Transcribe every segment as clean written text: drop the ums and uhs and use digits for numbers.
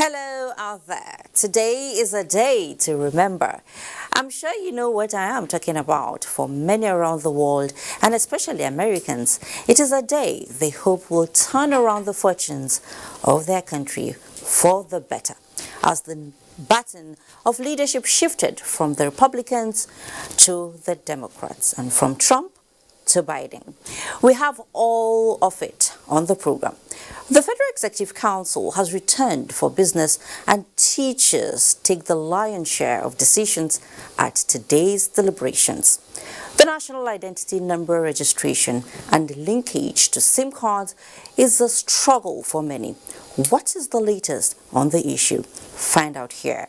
Hello out there. Today is a day to remember. I'm sure you know what I am talking about. For many around the world, and especially Americans, it is a day they hope will turn around the fortunes of their country for the better, as the baton of leadership shifted from the Republicans to the Democrats and from Trump to Biden. We have all of it on the program. The Federal Executive Council has returned for business, and teachers take the lion's share of decisions at today's deliberations. The National Identity Number registration and linkage to SIM cards is a struggle for many. What is the latest on the issue? Find out here.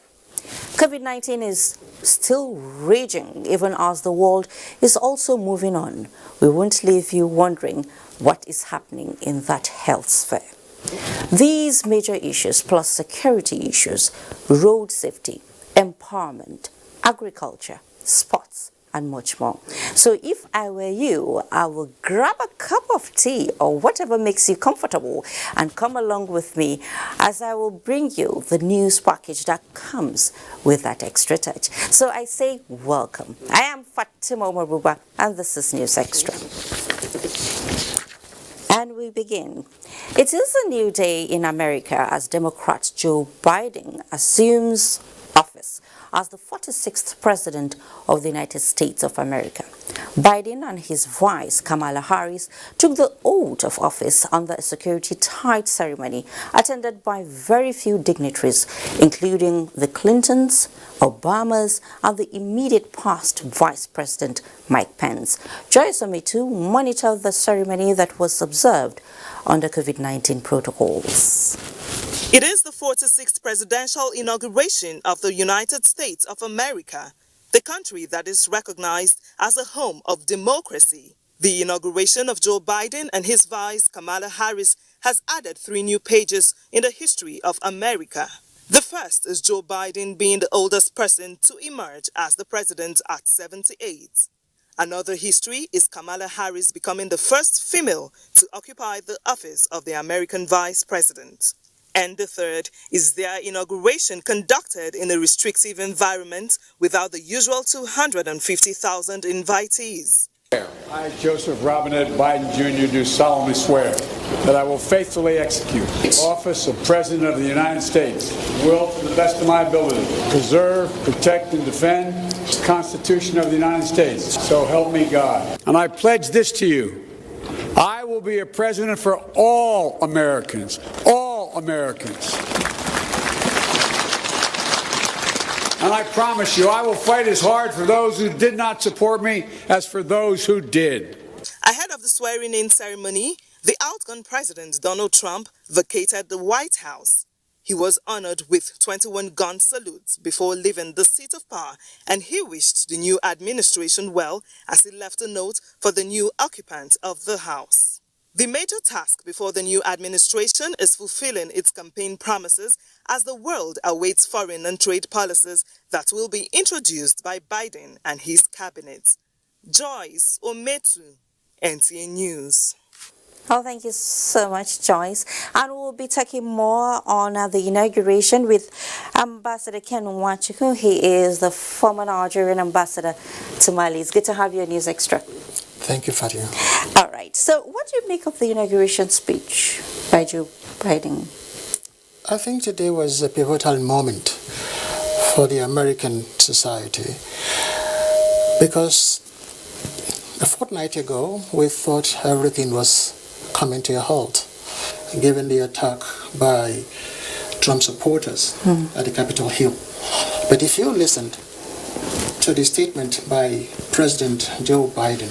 COVID-19 is still raging even as the world is also moving on. We won't leave you wondering what is happening in that health sphere. These major issues plus security issues, road safety, empowerment, agriculture, sports, and much more. So if I were you, I will grab a cup of tea or whatever makes you comfortable and come along with me as I will bring you the news package that comes with that extra touch. So I say welcome. I am Fatima Omaruba and this is News Extra. And we begin. It is a new day in America as Democrat Joe Biden assumes office as the 46th President of the United States of America. Biden and his vice, Kamala Harris, took the oath of office under a security-tight ceremony attended by very few dignitaries, including the Clintons, Obamas, and the immediate past Vice President Mike Pence. Joyce Omitu monitored the ceremony that was observed under COVID-19 protocols. It is the 46th presidential inauguration of the United States of America, the country that is recognized as a home of democracy. The inauguration of Joe Biden and his vice, Kamala Harris, has added 3 new pages in the history of America. The first is Joe Biden being the oldest person to emerge as the president at 78. Another history is Kamala Harris becoming the first female to occupy the office of the American vice president. And the third is their inauguration conducted in a restrictive environment without the usual 250,000 invitees. I, Joseph Robinette Biden Jr., do solemnly swear that I will faithfully execute the office of President of the United States, will, to the best of my ability, preserve, protect, and defend the Constitution of the United States. So help me God. And I pledge this to you. I will be a president for all Americans. All Americans. And I promise you, I will fight as hard for those who did not support me as for those who did. Ahead of the swearing-in ceremony, the outgone President Donald Trump vacated the White House. He was honored with 21 gun salutes before leaving the seat of power, and he wished the new administration well as he left a note for the new occupant of the House. The major task before the new administration is fulfilling its campaign promises as the world awaits foreign and trade policies that will be introduced by Biden and his cabinet. Joyce Ometu, NTA News. Oh, thank you so much, Joyce. And we'll be talking more on the inauguration with Ambassador Ken Nwachukwu. He is the former Nigerian ambassador to Mali. It's good to have you on News Extra. Thank you, Fatima. All right. So what do you make of the inauguration speech by Joe Biden? I think today was a pivotal moment for the American society because a fortnight ago we thought everything was coming to a halt, given the attack by Trump supporters at the Capitol Hill. But if you listened to the statement by President Joe Biden,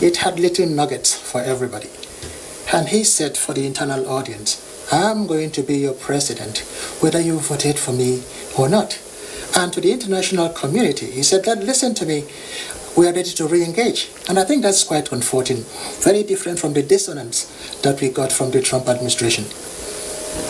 it had little nuggets for everybody. And he said for the internal audience, I'm going to be your president, whether you voted for me or not. And to the international community, he said that, listen to me, we are ready to re-engage. And I think that's quite comforting, very different from the dissonance that we got from the Trump administration.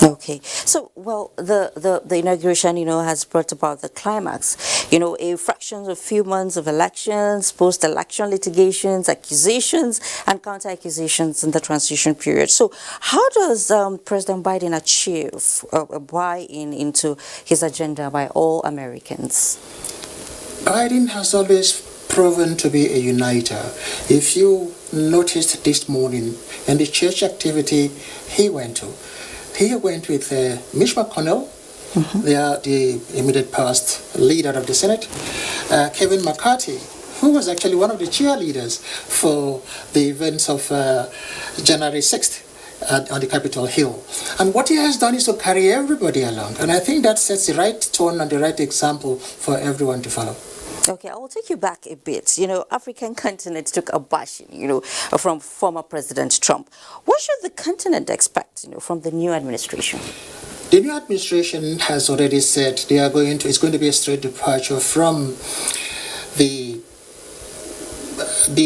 Okay, so well, the inauguration, has brought about the climax. A fraction of a few months of elections, post-election litigations, accusations, and counter-accusations in the transition period. So, how does President Biden achieve a buy-in into his agenda by all Americans? Biden has always proven to be a uniter. If you noticed this morning in the church activity he went to, he went with Mitch McConnell, the immediate past leader of the Senate, Kevin McCarthy, who was actually one of the cheerleaders for the events of January 6th. On the Capitol Hill. And what he has done is to carry everybody along. And I think that sets the right tone and the right example for everyone to follow. Okay, I will take you back a bit. African continent took a bashing, from former President Trump. What should the continent expect, from the new administration? The new administration has already said it's going to be a straight departure from the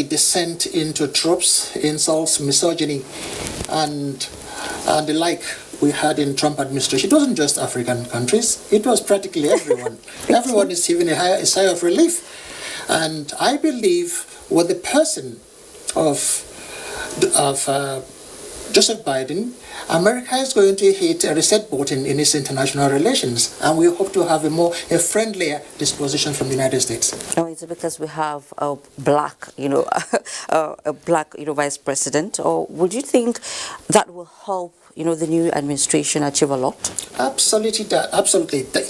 descent into tropes, insults, misogyny, and the like we had in Trump administration. It wasn't just African countries, it was practically everyone. Everyone is receiving a sigh of relief. And I believe with the person of Joseph Biden, America is going to hit a reset button in its international relations, and we hope to have a friendlier disposition from the United States. Oh, is it because we have a black, a black, vice president, or would you think that will help, the new administration achieve a lot? Absolutely,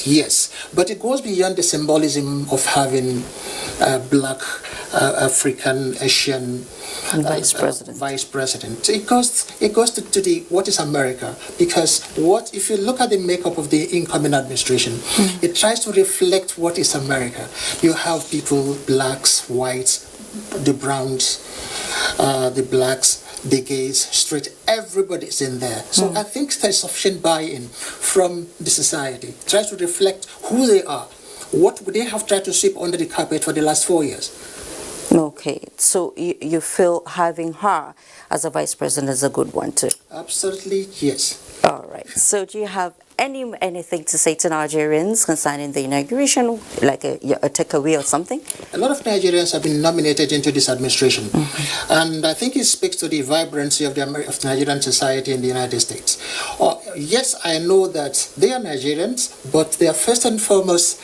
yes. But it goes beyond the symbolism of having a black, African, Asian vice president. It goes to the what is America, because if you look at the makeup of the incoming administration, it tries to reflect what is America. You have people, blacks, whites, the browns, the blacks, the gays, straight, everybody's in there. So I think there's sufficient buy-in from the society. It tries to reflect who they are. What would they have tried to sweep under the carpet for the last 4 years? Okay, so you feel having her as a vice president is a good one too? Absolutely, yes. All right. So do you have anything to say to Nigerians concerning the inauguration, like a takeaway or something? A lot of Nigerians have been nominated into this administration, and I think it speaks to the vibrancy of the Nigerian society in the United States. Yes, I know that they are Nigerians, but they are first and foremost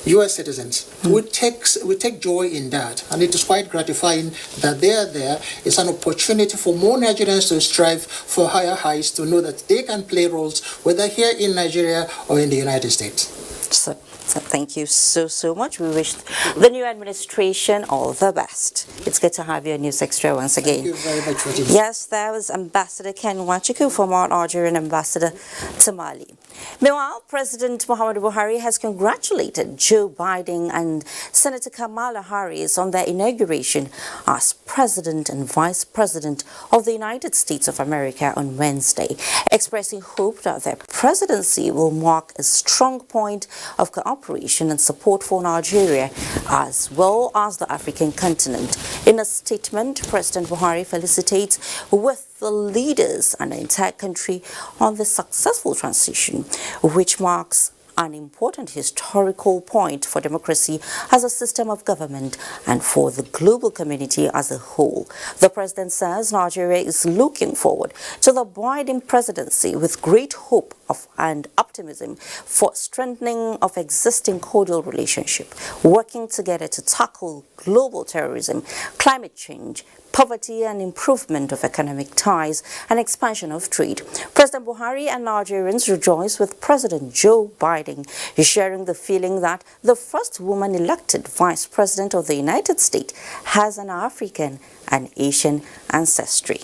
U.S. citizens. We take joy in that, and it is quite gratifying that they are there. It's an opportunity for more Nigerians to strive for higher heights, to know that they can play roles, whether here in Nigeria or in the United States. So thank you so much. We wish the new administration all the best. It's good to have you on News Extra once again. Thank you very much for this. Yes, that was Ambassador Ken Nwachukwu, former Nigerian ambassador to Mali. Meanwhile, President Muhammadu Buhari has congratulated Joe Biden and Senator Kamala Harris on their inauguration as President and Vice President of the United States of America on Wednesday, expressing hope that their presidency will mark a strong point of cooperation and support for Nigeria as well as the African continent. In a statement, President Buhari felicitates with the leaders and the entire country on the successful transition, which marks an important historical point for democracy as a system of government and for the global community as a whole. The president says Nigeria is looking forward to the Biden presidency with great hope and optimism for strengthening of existing cordial relationship, working together to tackle global terrorism, climate change, poverty and improvement of economic ties and expansion of trade. President Buhari and Nigerians rejoice with President Joe Biden, sharing the feeling that the first woman elected Vice President of the United States has an African and Asian ancestry.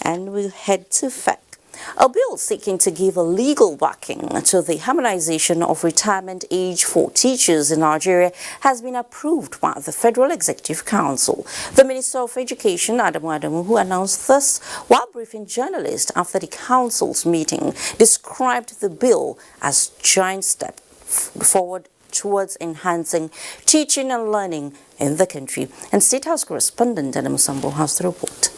And we'll head to fact. A bill seeking to give a legal backing to the harmonization of retirement age for teachers in Nigeria has been approved by the Federal Executive Council. The Minister of Education, Adamu, who announced this while briefing journalists after the council's meeting, described the bill as a giant step forward towards enhancing teaching and learning in the country. And State House correspondent Adamu Sambo has the report.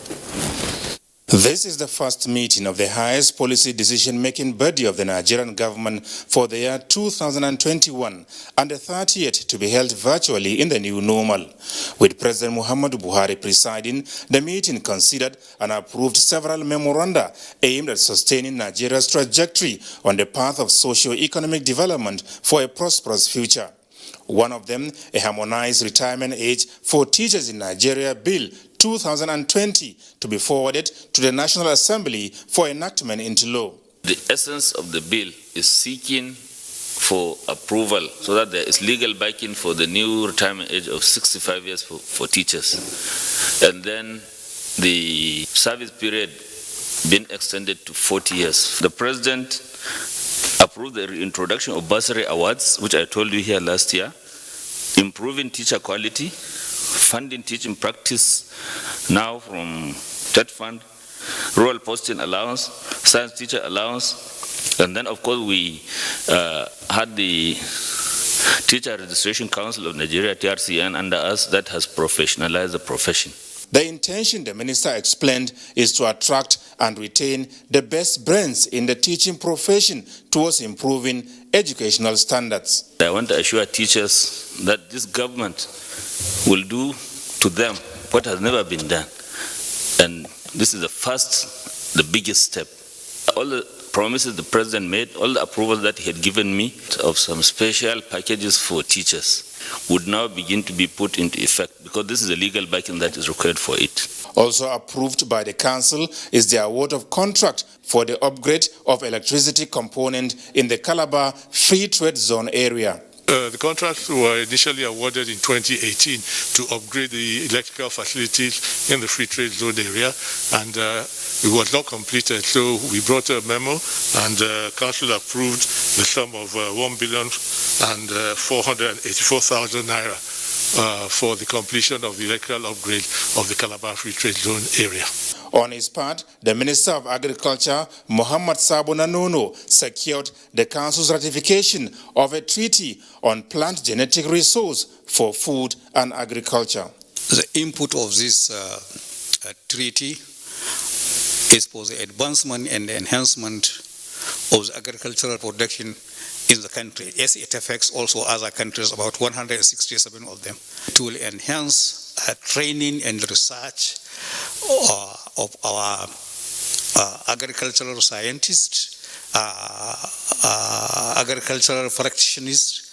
This is the first meeting of the highest policy decision-making body of the Nigerian government for the year 2021 and the 30th to be held virtually in the new normal. With President Muhammadu Buhari presiding, the meeting considered and approved several memoranda aimed at sustaining Nigeria's trajectory on the path of socio-economic development for a prosperous future. One of them, a harmonized retirement age for teachers in Nigeria Bill 2020, to be forwarded to the National Assembly for enactment into law. The essence of the bill is seeking for approval so that there is legal backing for the new retirement age of 65 years for teachers. And then the service period being extended to 40 years. The President approved the reintroduction of bursary awards, which I told you here last year, improving teacher quality, funding teaching practice now from TET fund, rural posting allowance, science teacher allowance, and then of course we had the Teacher Registration Council of Nigeria, TRCN, under us that has professionalized the profession. The intention, the minister explained, is to attract and retain the best brains in the teaching profession towards improving educational standards. I want to assure teachers that this government will do to them what has never been done. And this is the biggest step. All the promises the President made, all the approvals that he had given me of some special packages for teachers would now begin to be put into effect because this is the legal backing that is required for it. Also approved by the Council is the award of contract for the upgrade of electricity component in the Calabar Free Trade Zone area. The contracts were initially awarded in 2018 to upgrade the electrical facilities in the Free Trade Zone area, and it was not completed. So we brought a memo, and the Council approved the sum of 1,484,000 naira for the completion of the electrical upgrade of the Calabar Free Trade Zone area. On his part, the Minister of Agriculture, Muhammad Sabo Nanono, secured the Council's ratification of a treaty on plant genetic resource for food and agriculture. The input of this treaty is for the advancement and the enhancement of the agricultural production in the country, as it affects also other countries, about 167 of them, to enhance training and research of our agricultural scientists, agricultural practitioners,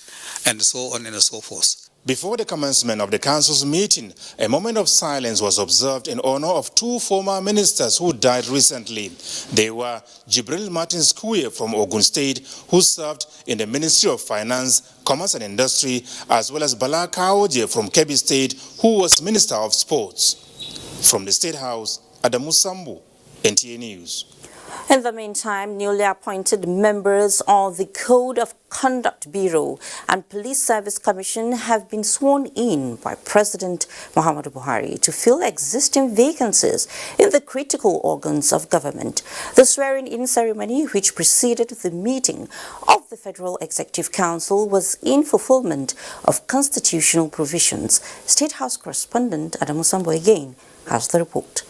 and so on and so forth. Before the commencement of the Council's meeting, a moment of silence was observed in honor of two former ministers who died recently. They were Jibril Martins Kuye from Ogun State, who served in the Ministry of Finance, Commerce and Industry, as well as Bala Kaoje from Kebbi State, who was Minister of Sports. From the State House, Adamu Sambu, NTA News. In the meantime, newly appointed members of the Code of Conduct Bureau and Police Service Commission have been sworn in by President Muhammadu Buhari to fill existing vacancies in the critical organs of government. The swearing-in ceremony, which preceded the meeting of the Federal Executive Council, was in fulfillment of constitutional provisions. State House correspondent Adamu Sambo again has the report.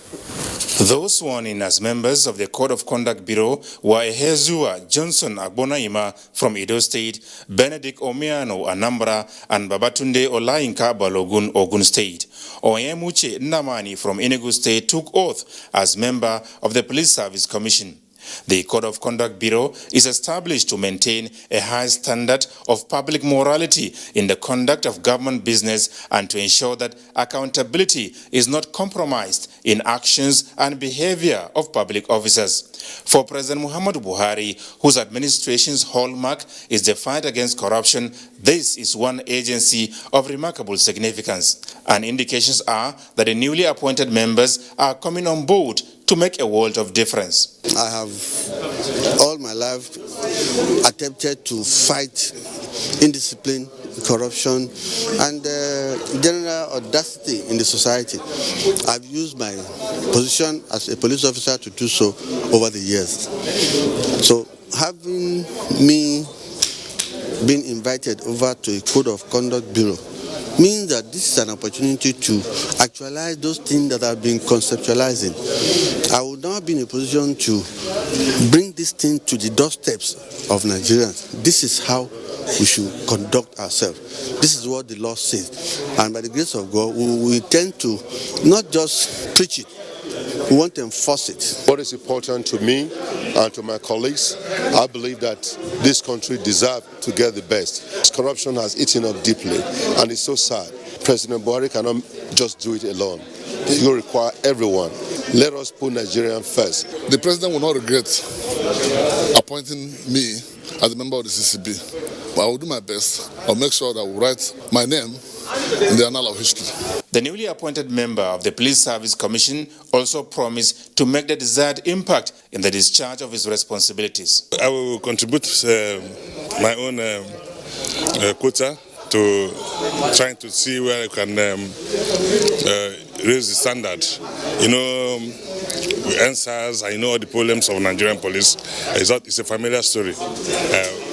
Those sworn in as members of the Code of Conduct Bureau were Ehezua Johnson Agbonaima from Edo State, Benedict Omiano Anambra, and Babatunde Olainka Balogun Ogun State. Oyemuche Nnamani from Enugu State took oath as member of the Police Service Commission. The Code of Conduct Bureau is established to maintain a high standard of public morality in the conduct of government business and to ensure that accountability is not compromised in actions and behavior of public officers. For President Muhammadu Buhari, whose administration's hallmark is the fight against corruption, this is one agency of remarkable significance. And indications are that the newly appointed members are coming on board to make a world of difference. I have all my life attempted to fight indiscipline, corruption, and general audacity in the society. I've used my position as a police officer to do so over the years. So having me been invited over to a Code of Conduct Bureau means that this is an opportunity to actualize those things that I've been conceptualizing. I would not be in a position to bring this thing to the doorsteps of Nigerians. This is how we should conduct ourselves. This is what the law says. And by the grace of God, we tend to not just preach it, we want to enforce it. What is important to me and to my colleagues, I believe that this country deserves to get the best. Corruption has eaten up deeply, and it's so sad. President Buhari cannot just do it alone. It will require everyone. Let us put Nigerian first. The president will not regret appointing me as a member of the CCB. But I will do my best. I'll make sure that I will write my name in the annal of history. The newly appointed member of the Police Service Commission also promised to make the desired impact in the discharge of his responsibilities. I will contribute my own quota to trying to see where I can raise the standard. You know, NSAS, I know all the problems of Nigerian police. It's a familiar story.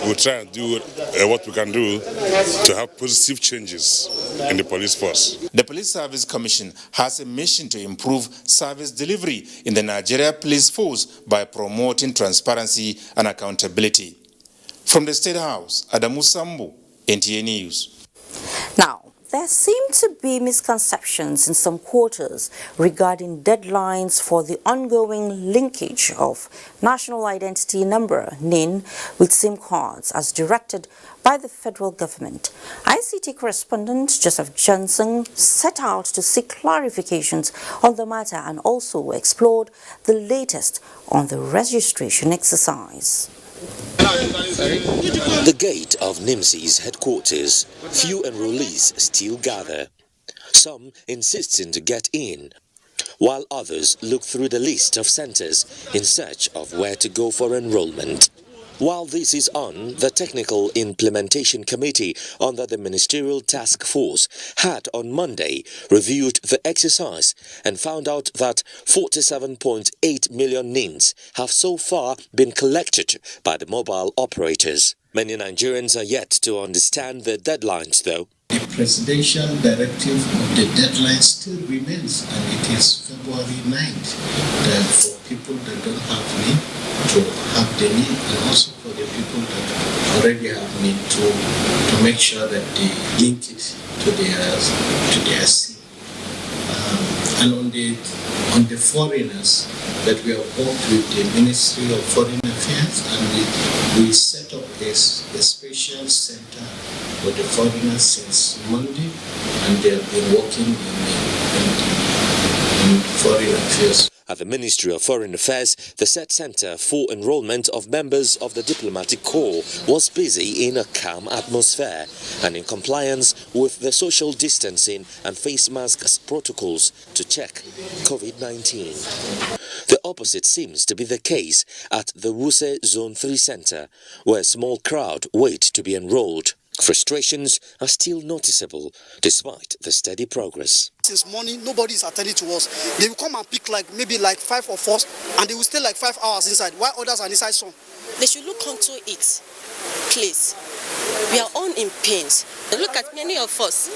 We'll try and do what we can do to have positive changes in the police force. The Police Service Commission has a mission to improve service delivery in the Nigeria police force by promoting transparency and accountability. From the State House, Adamu Sambu, NTA News. Now, there seem to be misconceptions in some quarters regarding deadlines for the ongoing linkage of National Identity Number, NIN, with SIM cards as directed by the federal government. ICT correspondent Joseph Johnson set out to seek clarifications on the matter and also explored the latest on the registration exercise. The gate of NIN-SIM's headquarters, few enrollees still gather. Some insisting to get in, while others look through the list of centers in search of where to go for enrollment. While this is on, the Technical Implementation Committee under the Ministerial Task Force had on Monday reviewed the exercise and found out that 47.8 million NINs have so far been collected by the mobile operators. Many Nigerians are yet to understand the deadlines, though. The presidential directive of the deadline still remains, and it is February 9th that for people that don't have NIN to have the NIN, and also for the people that already have NIN to make sure that they link it to their SIM. And on the foreigners, that we have worked with the Ministry of Foreign Affairs, and we set up a special center for the foreigners since Monday, and they have been working in foreign affairs. At the Ministry of Foreign Affairs, the said center for enrollment of members of the diplomatic corps was busy in a calm atmosphere and in compliance with the social distancing and face masks protocols to check COVID-19. The opposite seems to be the case at the Wuse Zone 3 Center, where a small crowd wait to be enrolled. Frustrations are still noticeable despite the steady progress. Since morning, nobody is attending to us. They will come and pick maybe 5 of us, and they will stay 5 hours inside, while others are inside some. They should look onto it, please. We are all in pains. Look at many of us.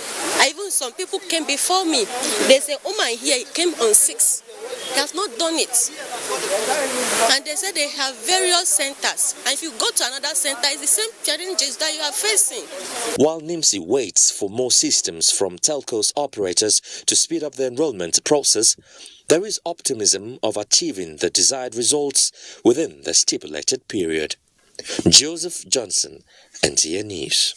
Even some people came before me. There's a woman here, came on 6. They have not done it. And they said they have various centers. And if you go to another center, it's the same challenges that you are facing. While NIN-SIM waits for more systems from telcos operators to speed up the enrollment process, there is optimism of achieving the desired results within the stipulated period. Joseph Johnson, NTA News.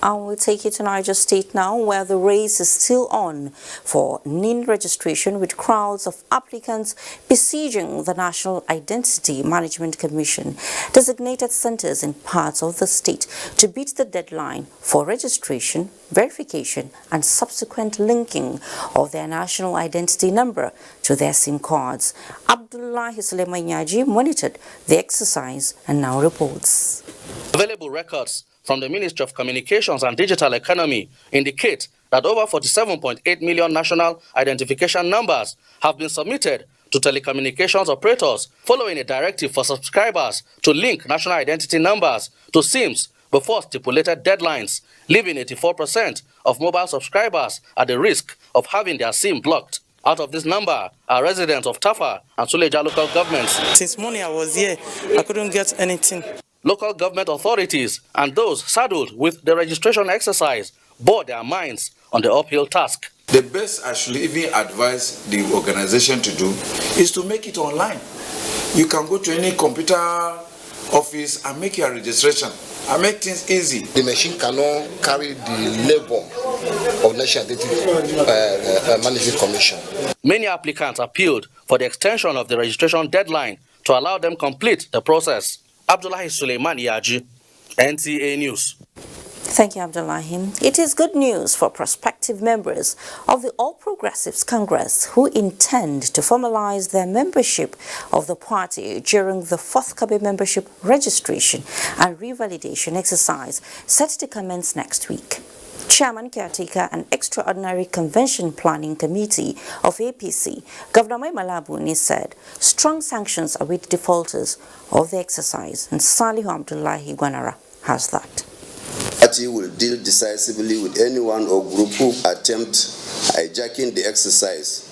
I will take you to Niger State now, where the race is still on for NIN registration, with crowds of applicants besieging the National Identity Management Commission designated centers in parts of the state to beat the deadline for registration, verification and subsequent linking of their national identity number to their SIM cards. Abdullahi Suleimanyaji monitored the exercise and now reports. Available records from the Ministry of Communications and Digital Economy indicate that over 47.8 million national identification numbers have been submitted to telecommunications operators following a directive for subscribers to link national identity numbers to SIMs before stipulated deadlines, leaving 84% of mobile subscribers at the risk of having their SIM blocked. Out of this number are residents of Tafa and Suleja local governments. Since morning I was here, I couldn't get anything. Local government authorities and those saddled with the registration exercise bore their minds on the uphill task. The best I should even advise the organization to do is to make it online. You can go to any computer office and make your registration and make things easy. The machine cannot carry the labor of National Identity Management Commission. Many applicants appealed for the extension of the registration deadline to allow them complete the process. Abdullahi Suleiman Yaji, NTA News. Thank you, Abdullahi. It is good news for prospective members of the All Progressives Congress who intend to formalize their membership of the party during the forthcoming membership registration and revalidation exercise set to commence next week. Chairman, Caretaker and Extraordinary Convention Planning Committee of APC, Governor Maimala Buni said strong sanctions await defaulters of the exercise, and Salihu Abdullahi Gwanara has that. The party will deal decisively with anyone or group who attempt hijacking the exercise.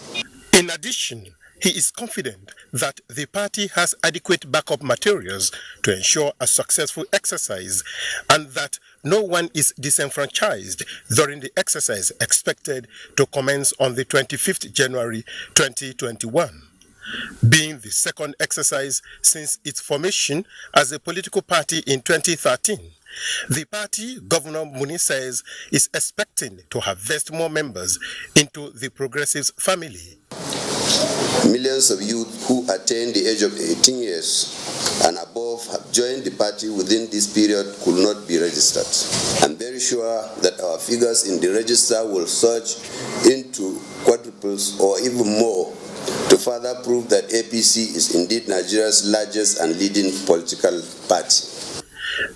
In addition, he is confident that the party has adequate backup materials to ensure a successful exercise and that no one is disenfranchised during the exercise expected to commence on the 25th January 2021. Being the second exercise since its formation as a political party in 2013, the party, Governor Muni says, is expecting to harvest more members into the Progressives family. Millions of youth who attain the age of 18 years and above have joined the party within this period could not be registered. I'm very sure that our figures in the register will surge into quadruples or even more to further prove that APC is indeed Nigeria's largest and leading political party.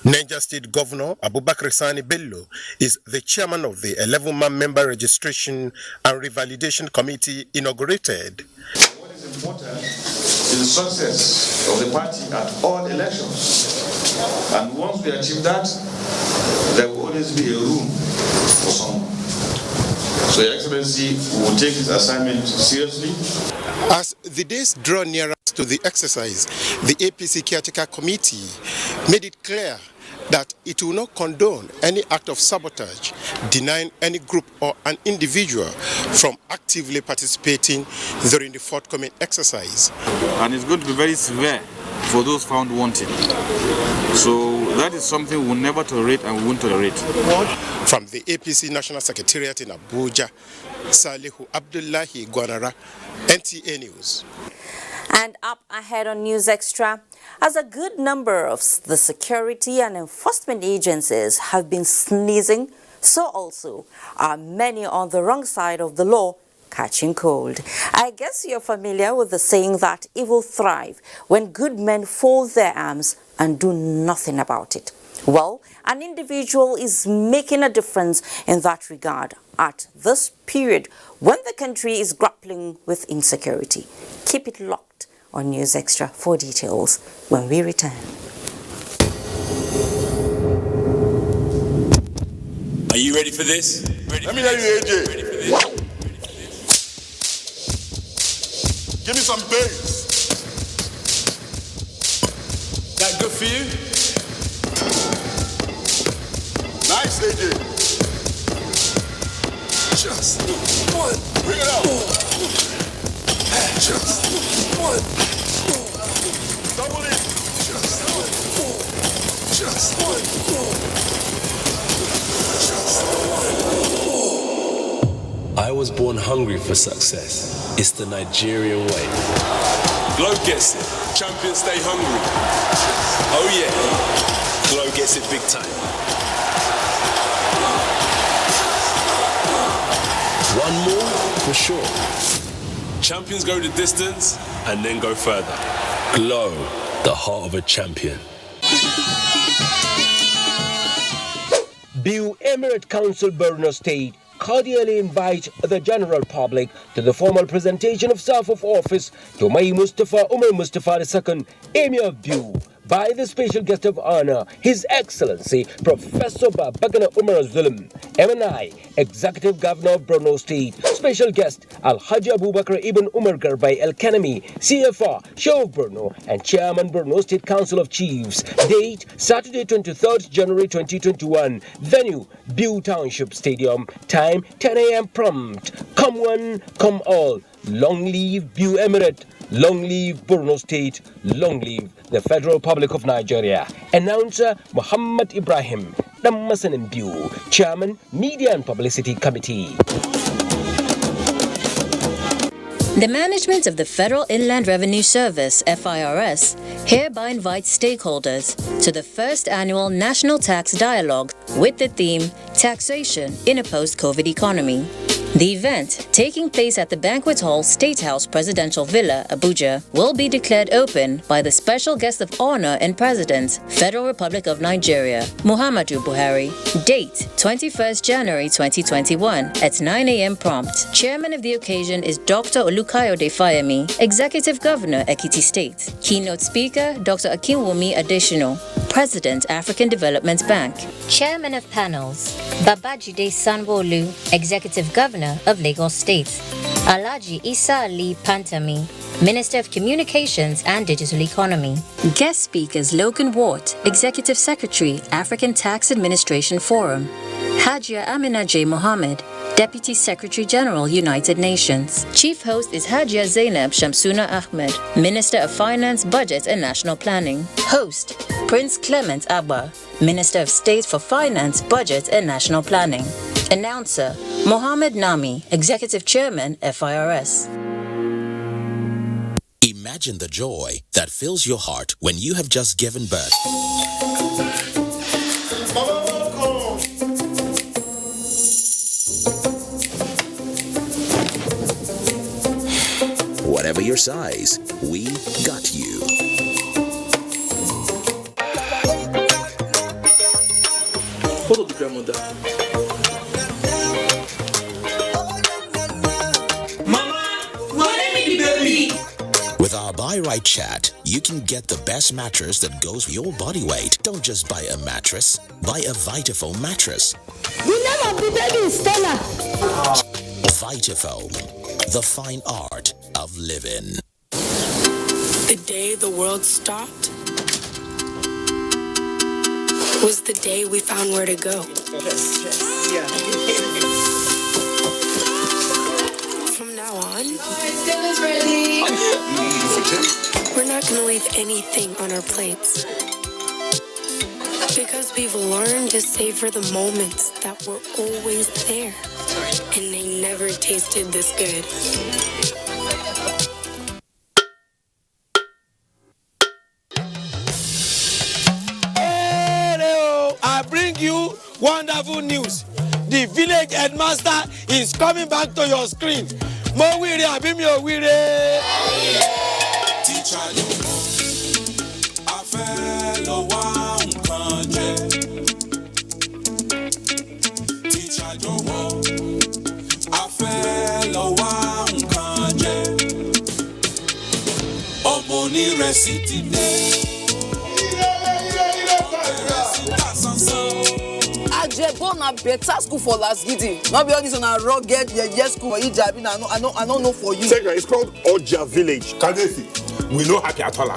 Niger State Governor Abubakar Sani Bello is the chairman of the 11-man member registration and revalidation committee inaugurated. What is important is the success of the party at all elections. And once we achieve that, there will always be a room for someone. So Your Excellency will take this assignment seriously. As the days draw nearer to the exercise, the APC Caretaker Committee made it clear that it will not condone any act of sabotage, denying any group or an individual from actively participating during the forthcoming exercise. And it's going to be very severe for those found wanting. So that is something we'll never tolerate and we won't tolerate. From the APC National Secretariat in Abuja, Salihu Abdullahi Gwanara, NTA News. And up ahead on News Extra, as a good number of the security and enforcement agencies have been sneezing, so also are many on the wrong side of the law catching cold. I guess you're familiar with the saying that evil thrive when good men fold their arms and do nothing about it. Well, an individual is making a difference in that regard at this period when the country is grappling with insecurity. Keep it locked on News Extra for details when we return. Are you ready for this? Let me hear you, AJ. Ready for this? Give me some bass. That good for you? Nice, AJ. Just one. Bring it up. Just one. Double it. Just one. Just one. Just one. I was born hungry for success. It's the Nigerian way. Globe gets it. Champions stay hungry. Oh yeah. Globe gets it big time. One more for sure. Champions go the distance and then go further. Glow, the heart of a champion. Bill Emirate Council, Borno State, cordially invite the general public to the formal presentation of staff of office to Mai Mustafa Umar Mustafa II, Emir of Biu, by the special guest of honor, His Excellency Professor Babagana Umar Zulum, MNI, Executive Governor of Borno State, special guest Alhaji Abubakar Ibn Umar Garbai El Kanami, CFR, Show of Borno, and Chairman Borno State Council of Chiefs. Date, Saturday 23rd January 2021. Venue, Bew Township Stadium. Time, 10 a.m. prompt. Come one, come all. Long live Bew Emirate. Long live Borno State. Long live the Federal Republic of Nigeria. Announcer Muhammad Ibrahim, Dammasan Bew, Chairman, Media and Publicity Committee. The management of the Federal Inland Revenue Service, FIRS, hereby invites stakeholders to the first annual National Tax Dialogue with the theme Taxation in a Post-COVID Economy. The event, taking place at the Banquet Hall State House Presidential Villa, Abuja, will be declared open by the special guest of honor and President, Federal Republic of Nigeria, Muhammadu Buhari. Date, 21st January 2021 at 9 a.m. prompt. Chairman of the occasion is Dr. Olukayode Fayemi, Executive Governor, Ekiti State. Keynote speaker, Dr. Akinwumi Adesina, President, African Development Bank. Chairman of panels, Babajide Sanwo-Olu, Executive Governor of Lagos State. Alhaji Isa Ali Pantami, Minister of Communications and Digital Economy. Guest speakers Logan Ward, Executive Secretary, African Tax Administration Forum. Hajia Amina J. Mohammed, Deputy Secretary General, United Nations. Chief host is Hajia Zainab Shamsuna Ahmed, Minister of Finance, Budget and National Planning. Host, Prince Clement Abba, Minister of State for Finance, Budget and National Planning. Announcer, Mohammed Nami, Executive Chairman, FIRS. Imagine the joy that fills your heart when you have just given birth. Whatever your size, we got you. Follow the grandmother. With our Buy Right chat, you can get the best mattress that goes with your body weight. Don't just buy a mattress, buy a Vitafoam mattress. The name of the baby is Stella. Vitafoam, the fine art of living. The day the world stopped was the day we found where to go. From now on, Stella's ready. we're not going to leave anything on our plates. Because we've learned to savor the moments that were always there. And they never tasted this good. I bring you wonderful news. The village headmaster is coming back to your screen. Mo wire abi mi o wire. Teacher yo mo, a fẹ́ lọ wá nǹkan jẹ. Teacher yo mo, a fẹ́ lọ wá nǹkan jẹ. Ọmọ onírẹsì ti dé. Ajebo na better school for last gidi. Not be all this on a rugged school for Ijabi. I don't know for you. Second, it's called Oja Village. Kadesi, we no happy at all.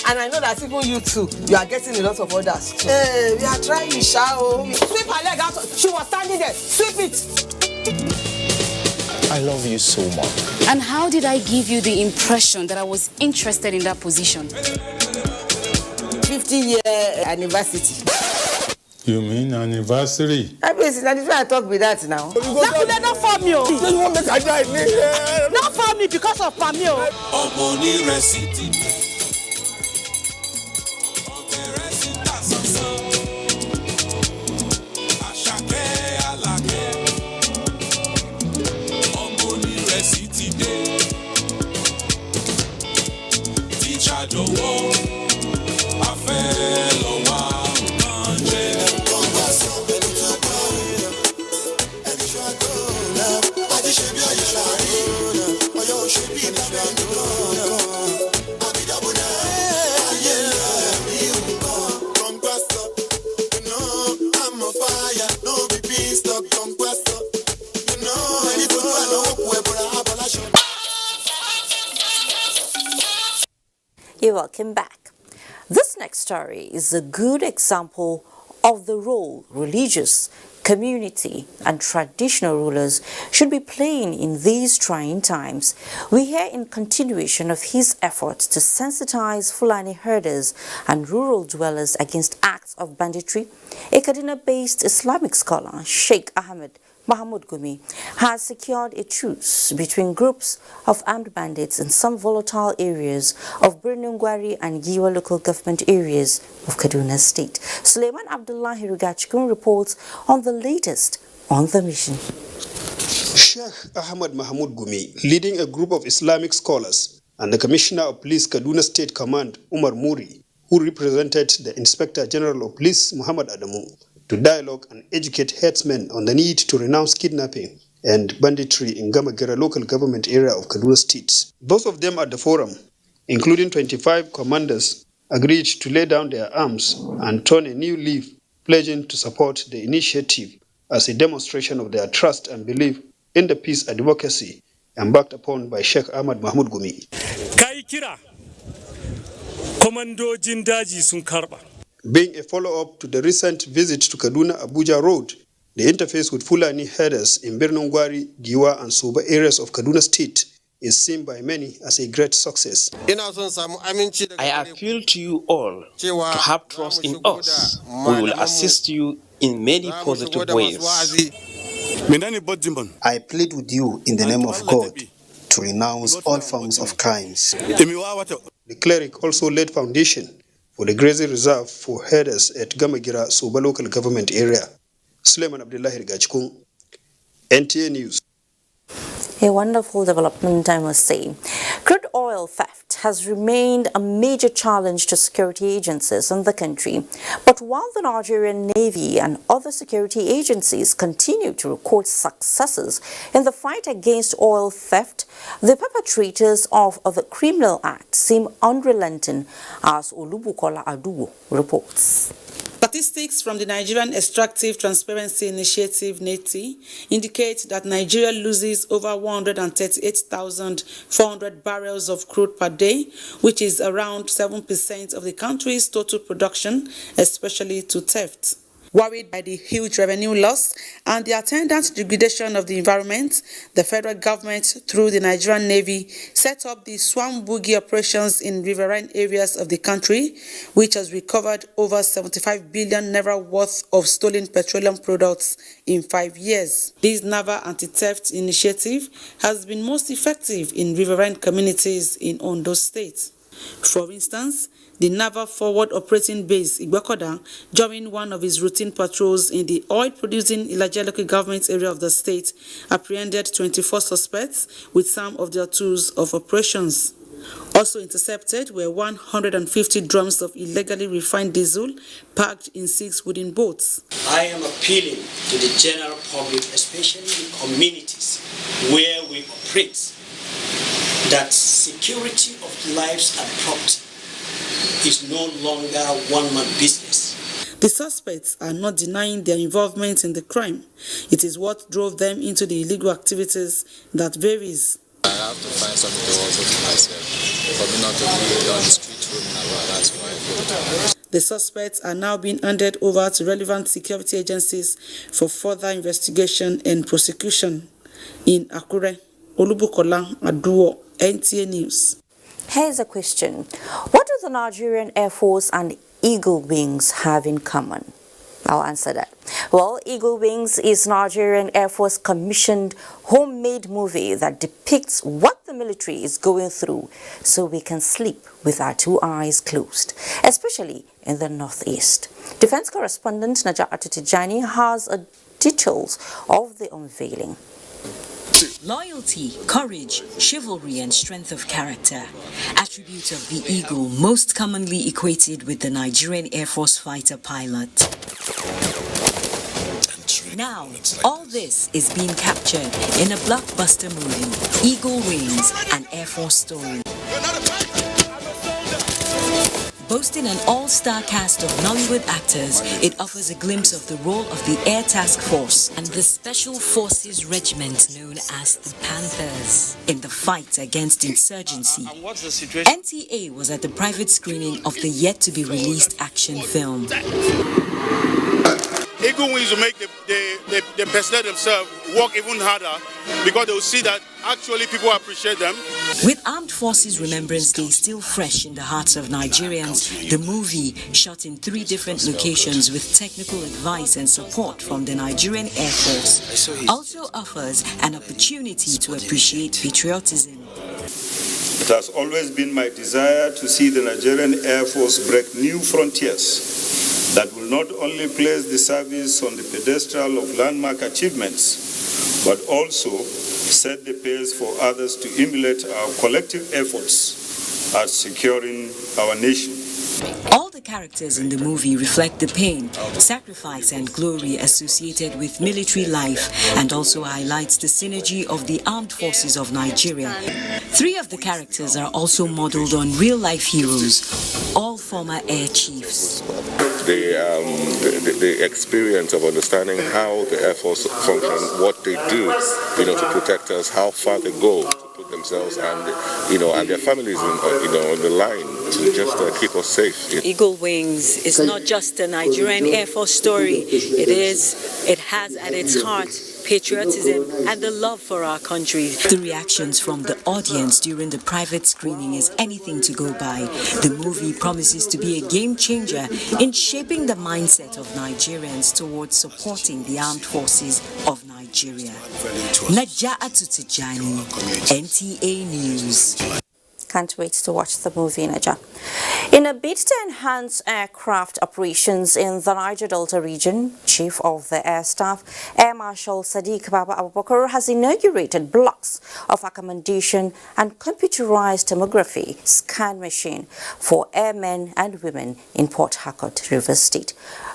And I know that even you too, you are getting a lot of orders too. Hey, we are trying, shall we? Sweep her leg out. She was standing there. Sweep it. I love you so much. And how did I give you the impression that I was interested in that position? 50-year anniversary. You mean anniversary? I mean, I talk with that now. Not for me. You want make I die? Not for me because of Pamio. You're welcome back. This next story is a good example of the role religious, community and traditional rulers should be playing in these trying times. We hear in continuation of his efforts to sensitize Fulani herders and rural dwellers against acts of banditry. A Kaduna-based Islamic scholar, Sheikh Ahmed Mahmoud Gumi, has secured a truce between groups of armed bandits in some volatile areas of Birnungwari and Giwa local government areas of Kaduna State. Suleiman Abdullah Irrigation reports on the latest on the mission. Sheikh Ahmed Mahmoud Gumi, leading a group of Islamic scholars, and the Commissioner of Police Kaduna State Command, Umar Muri, who represented the Inspector General of Police, Muhammad Adamu, to dialogue and educate headsmen on the need to renounce kidnapping and banditry in Gamagera local government area of Kaduna State. Those of them at the forum, including 25 commanders, agreed to lay down their arms and turn a new leaf, pledging to support the initiative as a demonstration of their trust and belief in the peace advocacy embarked upon by Sheikh Ahmad Mahmoud Gumi. Kaikira, komandojin daji sun karba. Being a follow-up to the recent visit to Kaduna Abuja Road, the interface with Fulani herders in Birnungwari, Giwa and Soba areas of Kaduna State is seen by many as a great success. I appeal to you all to have trust in us. We will assist you in many positive ways. I plead with you in the name of God to renounce all forms of crimes. The cleric also laid foundation for the grazing reserve for herders at Gamagira Soba local government area. Suleiman Abdullah Irrigation, NTA News. A wonderful development, I must say. Crude oil theft has remained a major challenge to security agencies in the country. But while the Nigerian Navy and other security agencies continue to record successes in the fight against oil theft, the perpetrators of the criminal act seem unrelenting, as Olubukola Aduwo reports. Statistics from the Nigerian Extractive Transparency Initiative (NETI) indicate that Nigeria loses over 138,400 barrels of crude per day, which is around 7% of the country's total production, especially to theft. Worried by the huge revenue loss and the attendant degradation of the environment, the federal government, through the Nigerian Navy, set up the Swam Boogie operations in riverine areas of the country, which has recovered over 75 billion naira worth of stolen petroleum products in 5 years. This naval anti-theft initiative has been most effective in riverine communities in Ondo State. For instance, the Naval Forward Operating Base Igbokoda, during one of his routine patrols in the oil-producing Ilaje local government area of the state, apprehended 24 suspects with some of their tools of operations. Also intercepted were 150 drums of illegally refined diesel parked in 6 wooden boats. I am appealing to the general public, especially the communities where we operate, that security of lives and property is no longer one-man business. The suspects are not denying their involvement in the crime. It is what drove them into the illegal activities that varies. I have to find something to also for myself. For me not to be on the street roaming, that's why. The suspects are now being handed over to relevant security agencies for further investigation and prosecution. In Akure, Olubukola Aduwo, NTA News. Here's a question. What do the Nigerian Air Force and Eagle Wings have in common? I'll answer that. Well, Eagle Wings is Nigerian Air Force commissioned homemade movie that depicts what the military is going through so we can sleep with our 2 eyes closed, especially in the Northeast. Defense correspondent Najatu Tijani has details of the unveiling. Loyalty, courage, chivalry and strength of character, attributes of the eagle most commonly equated with the Nigerian Air Force fighter pilot. Now, all this is being captured in a blockbuster movie, Eagle Wings, an Air Force story. Boasting an all-star cast of Nollywood actors, it offers a glimpse of the role of the Air Task Force and the Special Forces Regiment known as the Panthers in the fight against insurgency. NTA was at the private screening of the yet-to-be-released action film. Eagle wings will make the personnel themselves work even harder because they will see that actually people appreciate them. With Armed Forces Remembrance Day still fresh in the hearts of Nigerians, the movie, shot in 3 different locations with technical advice and support from the Nigerian Air Force, also offers an opportunity to appreciate patriotism. It has always been my desire to see the Nigerian Air Force break new frontiers that will not only place the service on the pedestal of landmark achievements, but also set the pace for others to emulate our collective efforts at securing our nation. All the characters in the movie reflect the pain, sacrifice and glory associated with military life, and also highlights the synergy of the armed forces of Nigeria. 3 of the characters are also modeled on real-life heroes, all former air chiefs. The experience of understanding how the Air Force function, what they do, to protect us, how far they go to put themselves and their families on the line to just keep us safe. Eagle Wings is not just a Nigerian Air Force story. It has at its heart patriotism and the love for our country. The reactions from the audience during the private screening is anything to go by. The movie promises to be a game changer in shaping the mindset of Nigerians towards supporting the armed forces of Nigeria. Naja'atu Tijani, NTA News. Can't wait to watch the movie, Naja. In a bid to enhance aircraft operations in the Niger Delta region, Chief of the Air Staff, Air Marshal Sadiq Baba Abubakar, has inaugurated blocks of accommodation and computerized tomography scan machine for airmen and women in Port Harcourt, Rivers State.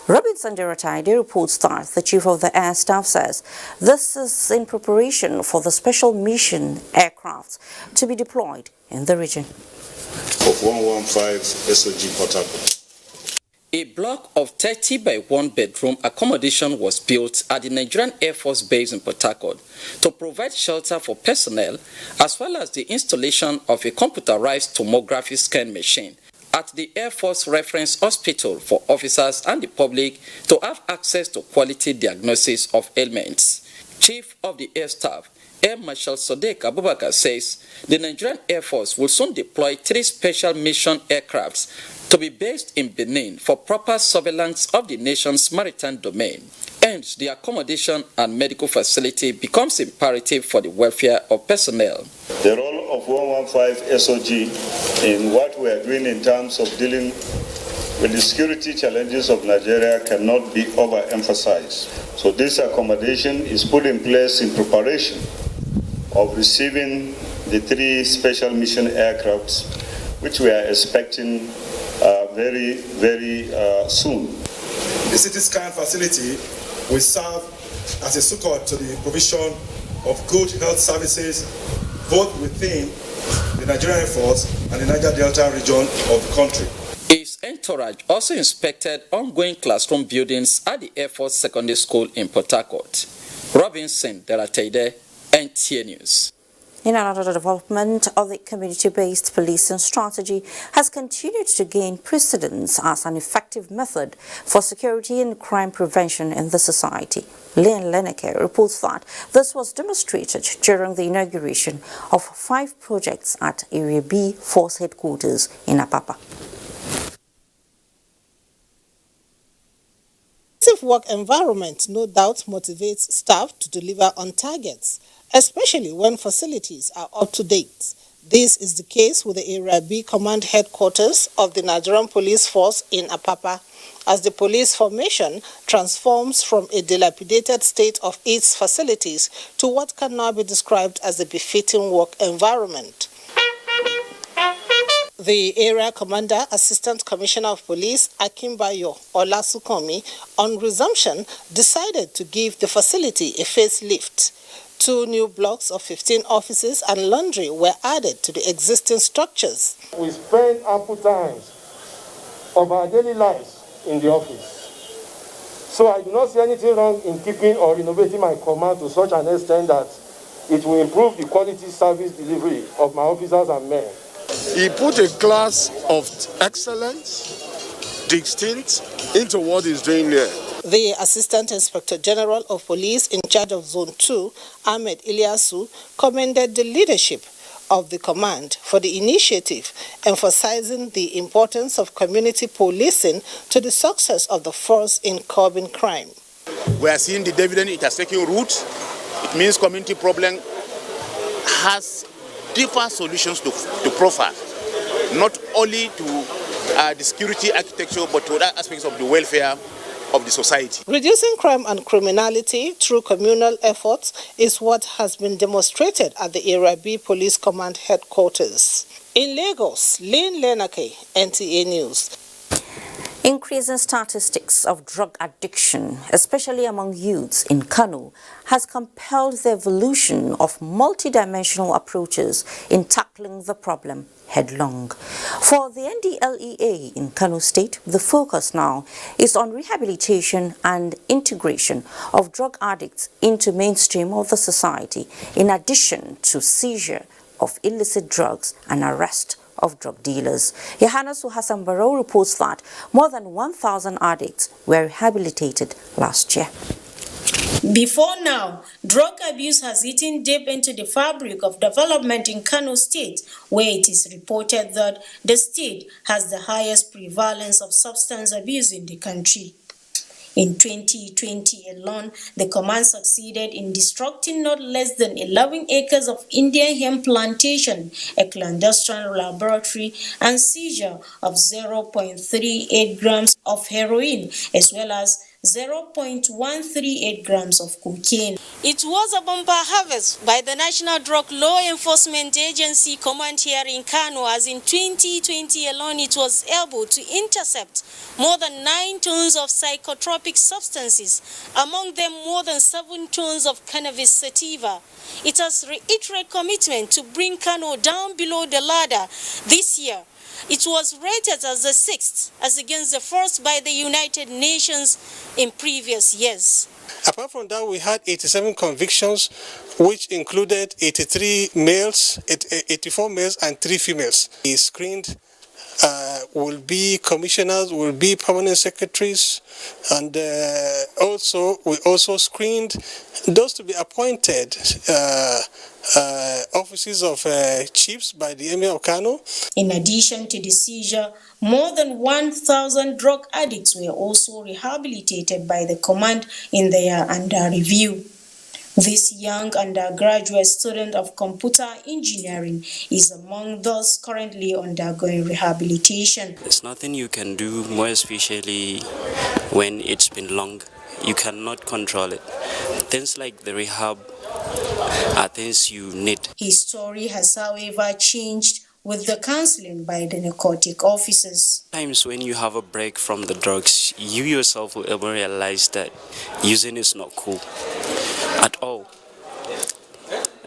Robinson Derataide reports that the Chief of the Air Staff says this is in preparation for the special mission aircraft to be deployed in the region. Of 115 SOG Port Harcourt. A block of 30 by 1 bedroom accommodation was built at the Nigerian Air Force Base in Port Harcourt to provide shelter for personnel, as well as the installation of a computerized tomography scan machine at the Air Force Reference Hospital for officers and the public to have access to quality diagnosis of ailments. Chief of the Air Staff, Air Marshal Sadiq Abubakar, says the Nigerian Air Force will soon deploy 3 special mission aircrafts to be based in Benin for proper surveillance of the nation's maritime domain. Hence, the accommodation and medical facility becomes imperative for the welfare of personnel. The role of 115 SOG in what we are doing in terms of dealing with the security challenges of Nigeria cannot be overemphasized. So this accommodation is put in place in preparation of receiving the 3 special mission aircrafts, which we are expecting very, very soon. The CT scan facility will serve as a support to the provision of good health services both within the Nigerian Air Force and the Niger Delta region of the country. His entourage also inspected ongoing classroom buildings at the Air Force Secondary School in Port Harcourt. Robinson Derataide, NTA News. In another development, the community-based policing strategy has continued to gain precedence as an effective method for security and crime prevention in the society. Leon Leneke reports that this was demonstrated during the inauguration of 5 projects at Area B Force Headquarters in Apapa. Safe work environment no doubt motivates staff to deliver on targets, especially when facilities are up to date. This is the case with the Area B Command Headquarters of the Nigerian Police Force in Apapa, as the police formation transforms from a dilapidated state of its facilities to what can now be described as a befitting work environment. The Area Commander, Assistant Commissioner of Police, Akimbayo Olasukomi, on resumption, decided to give the facility a facelift. 2 new blocks of 15 offices and laundry were added to the existing structures. We spend ample time of our daily lives in the office. So I do not see anything wrong in keeping or renovating my command to such an extent that it will improve the quality service delivery of my officers and men. He put a class of excellence, distinct, into what he's doing here. The Assistant Inspector General of Police in charge of Zone 2, Ahmed Ilyasu, commended the leadership of the command for the initiative, emphasizing the importance of community policing to the success of the force in curbing crime. We are seeing the dividend it has taken root. It means community problem has different solutions to profile, not only to the security architecture, but to other aspects of the welfare of the society. Reducing crime and criminality through communal efforts is what has been demonstrated at the Area B Police Command headquarters. In Lagos, Lynn Lenake, NTA News. Increasing statistics of drug addiction, especially among youths in Kano, has compelled the evolution of multidimensional approaches in tackling the problem headlong. For the NDLEA in Kano State, the focus now is on rehabilitation and integration of drug addicts into mainstream of the society, in addition to seizure of illicit drugs and arrest of drug dealers. Yohannes Hassan Barrow reports that more than 1,000 addicts were rehabilitated last year. Before now, drug abuse has eaten deep into the fabric of development in Kano State, where it is reported that the state has the highest prevalence of substance abuse in the country. In 2020 alone, the command succeeded in destructing not less than 11 acres of Indian hemp plantation, a clandestine laboratory, and seizure of 0.38 grams of heroin, as well as 0.138 grams of cocaine. It was a bumper harvest by the National Drug Law Enforcement Agency command here in Kano, as in 2020 alone it was able to intercept more than 9 tons of psychotropic substances, among them more than 7 tons of cannabis sativa. It has reiterated commitment to bring Kano down below the ladder this year. It was rated as the 6th, as against the 1st by the United Nations in previous years. Apart from that, we had 87 convictions, which included 84 males and 3 females. We screened will be commissioners, will be permanent secretaries, and we also screened those to be appointed offices of chiefs by the Emir of Kano. In addition to the seizure, more than 1,000 drug addicts were also rehabilitated by the command in their under review. This young undergraduate student of computer engineering is among those currently undergoing rehabilitation. There's nothing you can do, more especially when it's been long. You cannot control it. Things like the rehab are things you need. His story has, however, changed with the counseling by the narcotic officers. Times when you have a break from the drugs, you yourself will ever realize that using is not cool at all,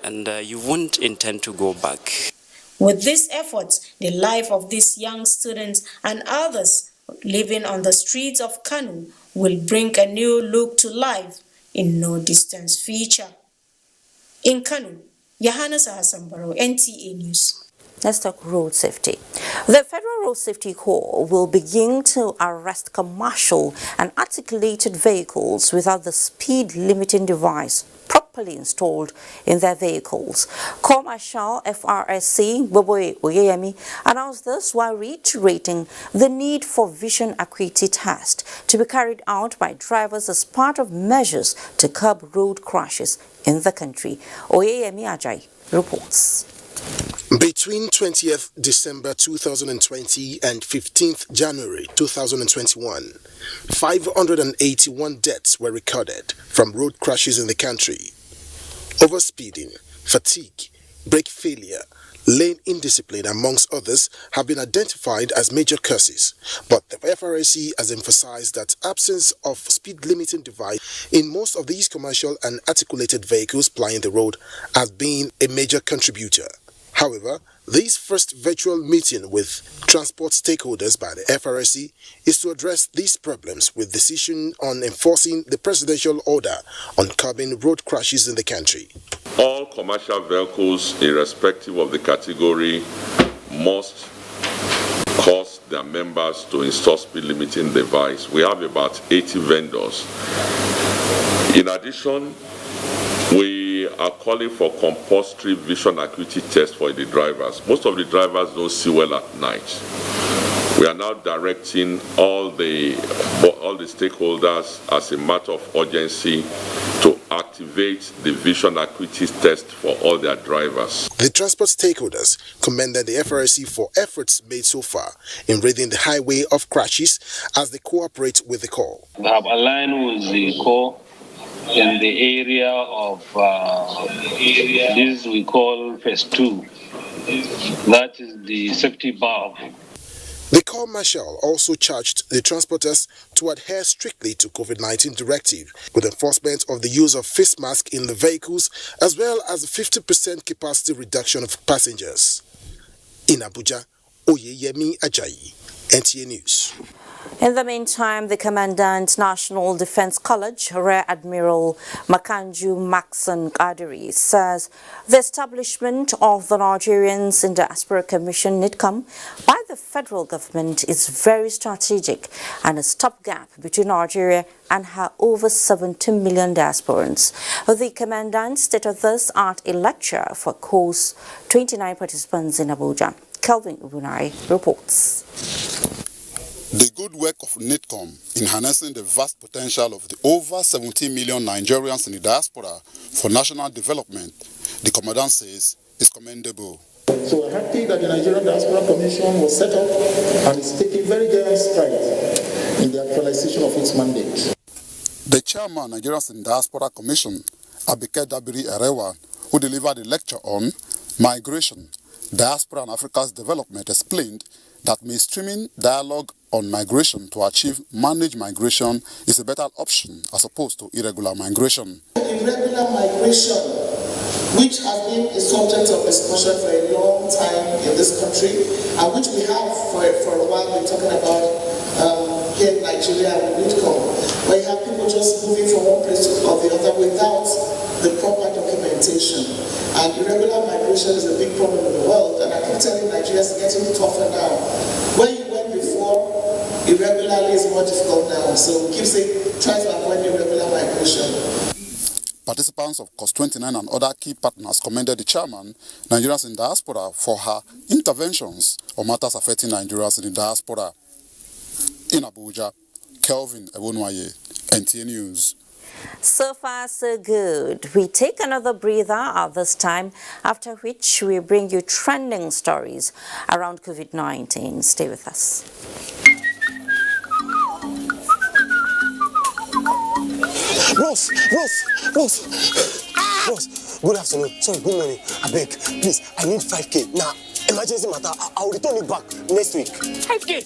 and you won't intend to go back. With these efforts, the life of these young students and others living on the streets of Kano will bring a new look to life in no distant future. In Kano, Yohannes Hassan Barrow, NTA News. Let's talk road safety. The Federal Road Safety Corps will begin to arrest commercial and articulated vehicles without the speed limiting device properly installed in their vehicles. Corps Marshal FRSC Boboe Oyeyemi announced this while reiterating the need for vision acuity test to be carried out by drivers as part of measures to curb road crashes in the country. Oyeyemi Ajay reports. Between 20th December 2020 and 15th January 2021, 581 deaths were recorded from road crashes in the country. Overspeeding, fatigue, brake failure, lane indiscipline, amongst others, have been identified as major causes. But the FRSC has emphasized that absence of speed limiting device in most of these commercial and articulated vehicles plying the road has been a major contributor. However, this first virtual meeting with transport stakeholders by the FRSC is to address these problems with decision on enforcing the presidential order on curbing road crashes in the country. All commercial vehicles, irrespective of the category, must cause their members to install speed limiting device. We have about 80 vendors. In addition, we are calling for compulsory vision acuity tests for the drivers. Most of the drivers don't see well at night. We are now directing all the stakeholders as a matter of urgency to activate the vision acuity test for all their drivers. The transport stakeholders commended the FRSC for efforts made so far in ridding the highway of crashes as they cooperate with the call. We have aligned with the call in the area of this we call phase 2. That is the safety valve. The Corps Marshal also charged the transporters to adhere strictly to COVID-19 directive with enforcement of the use of face masks in the vehicles as well as a 50% capacity reduction of passengers. In Abuja, Oyeyemi Ajayi, NTA News. In the meantime, the Commandant National Defense College, Rear Admiral Makanju Maxon Kadiri, says the establishment of the Nigerians in Diaspora Commission NIN-SIM by the federal government is very strategic and a stopgap between Nigeria and her over 70 million diasporans. The Commandant stated this at a lecture for course 29 participants in Abuja. Kelvin Ubunai reports. The good work of NIN-SIM in harnessing the vast potential of the over 17 million Nigerians in the diaspora for national development, the Commandant says, is commendable. So we're happy that the Nigerian Diaspora Commission was set up and is taking very giant strides in the actualization of its mandate. The chairman of Nigerians in Diaspora Commission, Abike Dabiri Erewa, who delivered a lecture on migration, diaspora and Africa's development, explained that mainstreaming dialogue on migration to achieve managed migration is a better option as opposed to irregular migration. Irregular migration, which has been a subject of discussion for a long time in this country, and which we have for a while been talking about here in Nigeria with NIN-SIM, where you have people just moving from one place to the other without the proper documentation. And irregular migration is a big problem in the world, and I keep telling Nigerians it's getting tougher now. Where you went before, irregularly is more difficult now. So we keep saying, try to avoid irregular migration. Participants of Course 29 and other key partners commended the chairman, Nigerians in Diaspora, for her interventions on matters affecting Nigerians in the diaspora. In Abuja, Kelvin Ebonwaye, NTA News. So far, so good. We take another breather at this time, after which we bring you trending stories around COVID-19. Stay with us. Ross, good afternoon. Sorry, good morning. I beg, please, I need 5K. Now, emergency matter, I'll return it back next week. 5K?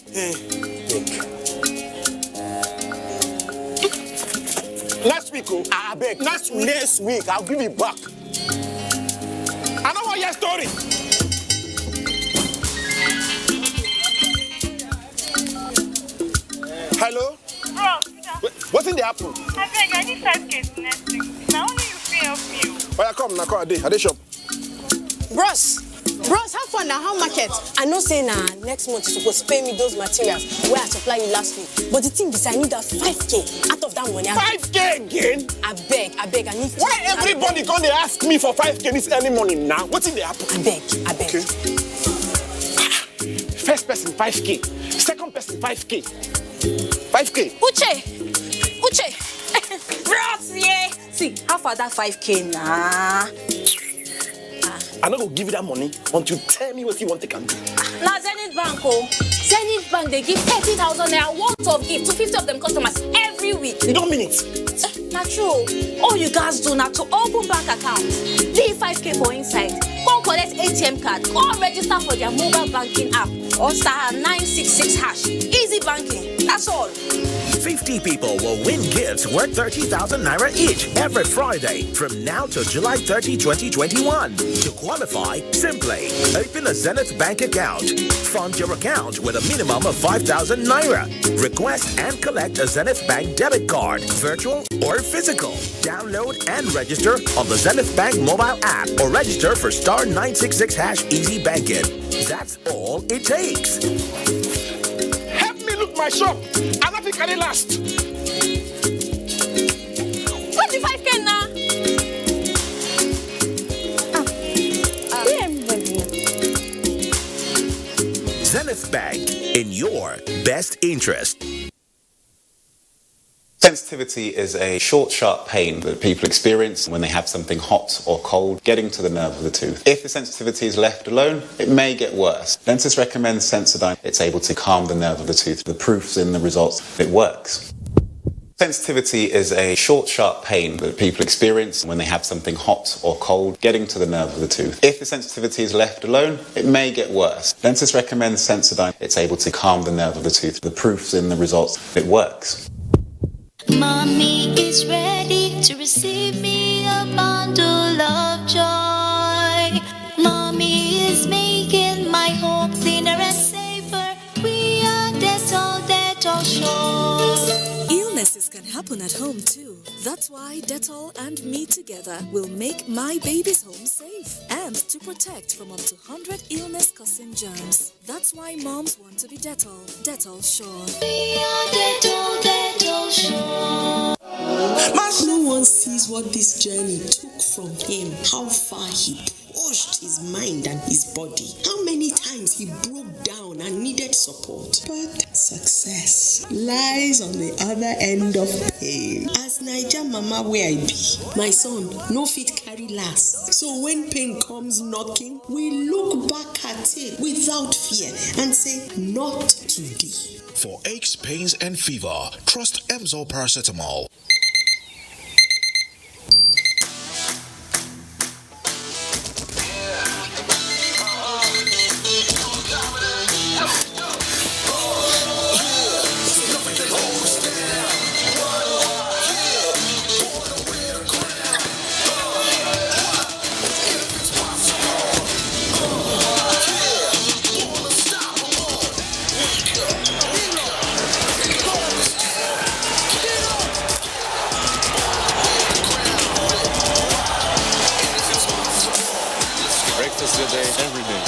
Next week, oh? I beg. Next week, I'll give it back. I don't want your story. Hello? Bro, what's in the apple? I beg, I need 5K next week. Now only you pay help me. Oh, yeah, come, now come, I dey shop. Bros, how far now? How market? I know say now next month you supposed to pay me those materials where I supply you last week. But the thing is, I need that 5K out of that money. 5K again? I beg, I need. Why everybody gonna ask me for 5K this early morning now? What's in the apple? I beg. Okay. First person 5K, second person 5K. 5K. Uche. Bros, yeah. See, how far that 5K now? I'm not gonna give you that money until you tell me what you want to do. Now Zenith Bank, Zenith Bank, they give 30,000 naira worth of gift to 50 of them customers every week. You don't mean it? Not true. All you guys do now to open bank account, leave 5K for inside, Go collect ATM card. Go register for their mobile banking app or star 966 hash. Easy banking. That's all. 50 people will win gifts worth 30,000 naira each every Friday from now till July 30, 2021. To qualify, simply open a Zenith Bank account. Fund your account with a minimum of 5,000 naira. Request and collect a Zenith Bank debit card, virtual or physical. Download and register on the Zenith Bank mobile app or register for star 966 hash easy banking. That's all it takes. Look my shop. I nothing can last. 25K now. Zenith Bank, in your best interest. Sensitivity is a short, sharp pain that people experience when they have something hot or cold getting to the nerve of the tooth. If the sensitivity is left alone, it may get worse. Dentists recommend Sensodyne. It's able to calm the nerve of the tooth. The proof's in the results. It works. Sensitivity is a short, sharp pain that people experience when they have something hot or cold getting to the nerve of the tooth. If the sensitivity is left alone, it may get worse. Dentists recommend Sensodyne. It's able to calm the nerve of the tooth. The proof's in the results. It works. Mommy is ready to receive me a bundle of joy. Mommy is making my home cleaner and safer. We are Dettol sure. Illnesses can happen at home too. That's why Dettol and me together will make my baby's home safe and to protect from up to 100 illness-causing germs. That's why moms want to be Dettol. Dettol sure. We are Dettol sure. No one sees what this journey took from him, how far he pushed his mind and his body, how many times he broke down and needed support. But success lies on the other end of pain. As Naija mama where I be, my son no fit carry last. So when pain comes knocking, we look back at it without fear and say, not today. For aches, pains, and fever, trust Emzor paracetamol.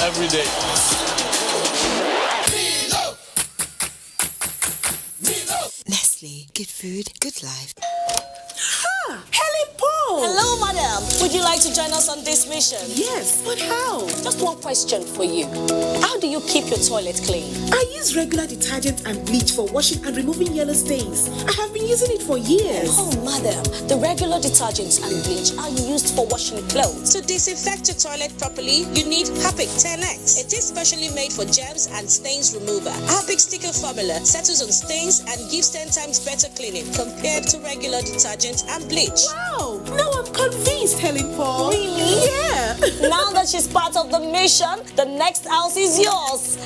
Every day. Nestle, good food, good life. Ah, Helen Paul! Hello, madam. Would you like to join us on this mission? Yes, but how? Just one question for you. How do you keep your toilet clean? I use regular detergent and bleach for washing and removing yellow stains. I have been using it for years. Oh, madam, the regular detergents and bleach are used for washing clothes. To disinfect your toilet properly, you need Harpic 10X. It is specially made for germs and stains remover. Harpic sticker formula settles on stains and gives 10 times better cleaning compared to regular detergent and bleach. Wow! Now I'm convinced, Helen Paul. Really? Yeah! Now that she's part of the mission, the next house is yours.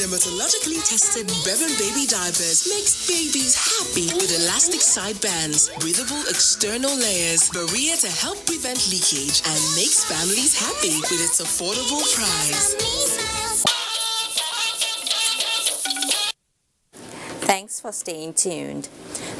Dermatologically tested Bevan baby diapers makes babies happy with elastic side bands, breathable external layers, barrier to help prevent leakage, and makes families happy with its affordable price. Thanks for staying tuned.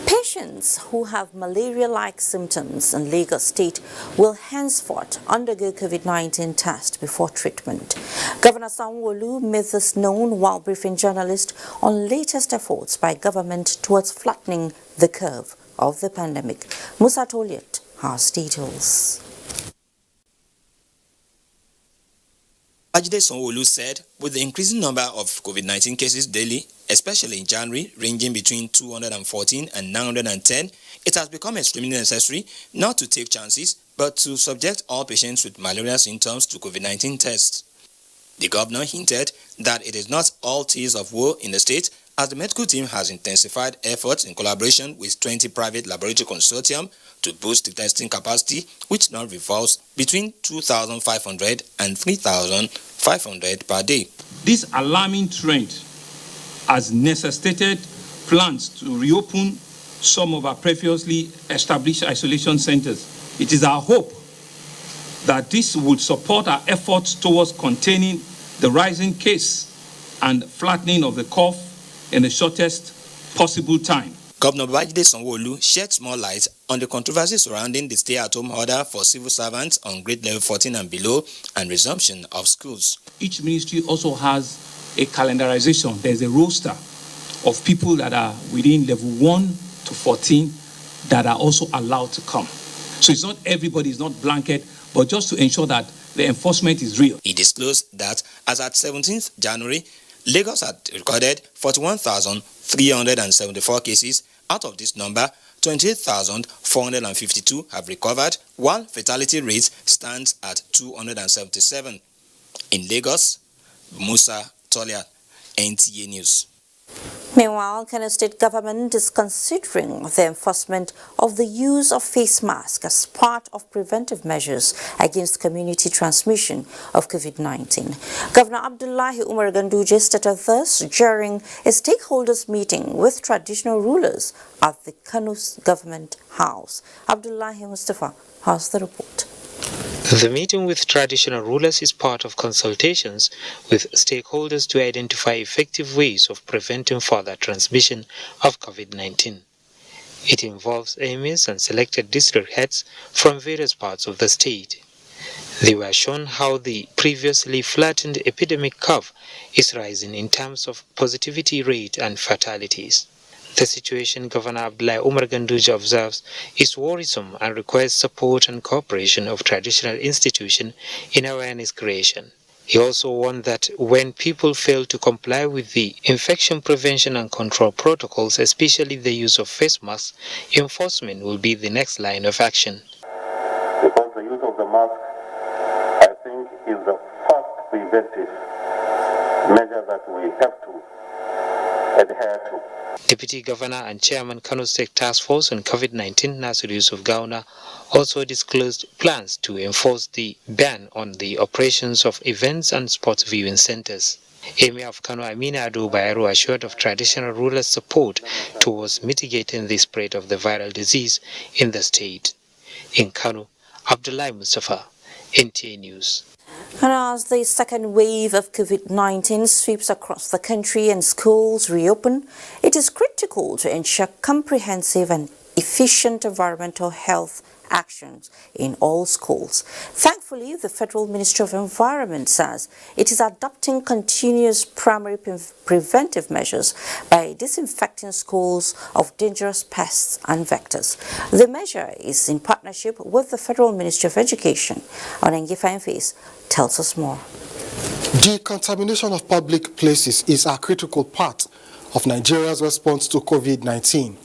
Patients who have malaria-like symptoms in Lagos State will henceforth undergo COVID-19 test before treatment. Governor Sanwo-Olu made this known while briefing journalists on latest efforts by government towards flattening the curve of the pandemic. Musa Toliet has details. Babajide Sanwo-Olu said with the increasing number of COVID-19 cases daily, especially in January, ranging between 214 and 910, it has become extremely necessary not to take chances, but to subject all patients with malaria symptoms to COVID-19 tests. The governor hinted that it is not all tears of woe in the state, as the medical team has intensified efforts in collaboration with 20 private laboratory consortium to boost the testing capacity, which now revolves between 2,500 and 3,500 per day. This alarming trend has necessitated plans to reopen some of our previously established isolation centers. It is our hope that this would support our efforts towards containing the rising case and flattening of the curve in the shortest possible time. Governor Babajide Sanwo-Olu shed more light on the controversy surrounding the stay-at-home order for civil servants on grade level 14 and below and resumption of schools. Each ministry also has a calendarization. There's a roster of people that are within level 1 to 14 that are also allowed to come. So it's not everybody, it's not blanket, but just to ensure that the enforcement is real. He disclosed that as at 17th January, Lagos had recorded 41,374 cases. Out of this number, 28,452 have recovered, while fatality rate stands at 277. In Lagos, Musa Tolia, NTA News. Meanwhile, Kano State government is considering the enforcement of the use of face masks as part of preventive measures against community transmission of COVID-19. Governor Abdullahi Umar Ganduje stated this during a stakeholders meeting with traditional rulers at the Kano Government House. Abdullahi Mustafa has the report. The meeting with traditional rulers is part of consultations with stakeholders to identify effective ways of preventing further transmission of COVID-19. It involves emirs and selected district heads from various parts of the state. They were shown how the previously flattened epidemic curve is rising in terms of positivity rate and fatalities. The situation Governor Abdullahi Umar Ganduje observes is worrisome and requires support and cooperation of traditional institutions in awareness creation. He also warned that when people fail to comply with the infection prevention and control protocols, especially the use of face masks, enforcement will be the next line of action. Because the use of the mask, I think, is the first preventive measure that we have to adhere to. Deputy Governor and Chairman Kano State Task Force on COVID-19, Nasir Yusuf Gauna, also disclosed plans to enforce the ban on the operations of events and sports viewing centers. Emir of Kano Amina Ado Bayero assured of traditional rulers' support towards mitigating the spread of the viral disease in the state. In Kano, Abdullahi Mustafa, NTA News. And as the second wave of COVID-19 sweeps across the country and schools reopen, it is critical to ensure comprehensive and efficient environmental health actions in all schools. Thankfully, the Federal Ministry of Environment says it is adopting continuous primary preventive measures by disinfecting schools of dangerous pests and vectors. The measure is in partnership with the Federal Ministry of Education. Onengifa Face tells us more. Decontamination of public places is a critical part of Nigeria's response to COVID-19.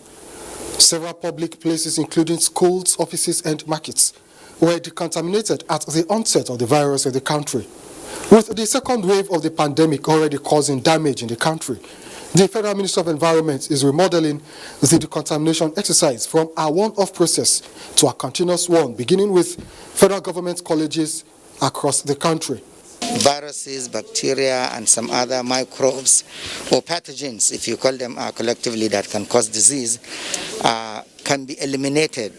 Several public places, including schools, offices, and markets, were decontaminated at the onset of the virus in the country. With the second wave of the pandemic already causing damage in the country, the Federal Ministry of Environment is remodeling the decontamination exercise from a one-off process to a continuous one, beginning with federal government colleges across the country. Viruses, bacteria, and some other microbes or pathogens, if you call them collectively, that can cause disease, can be eliminated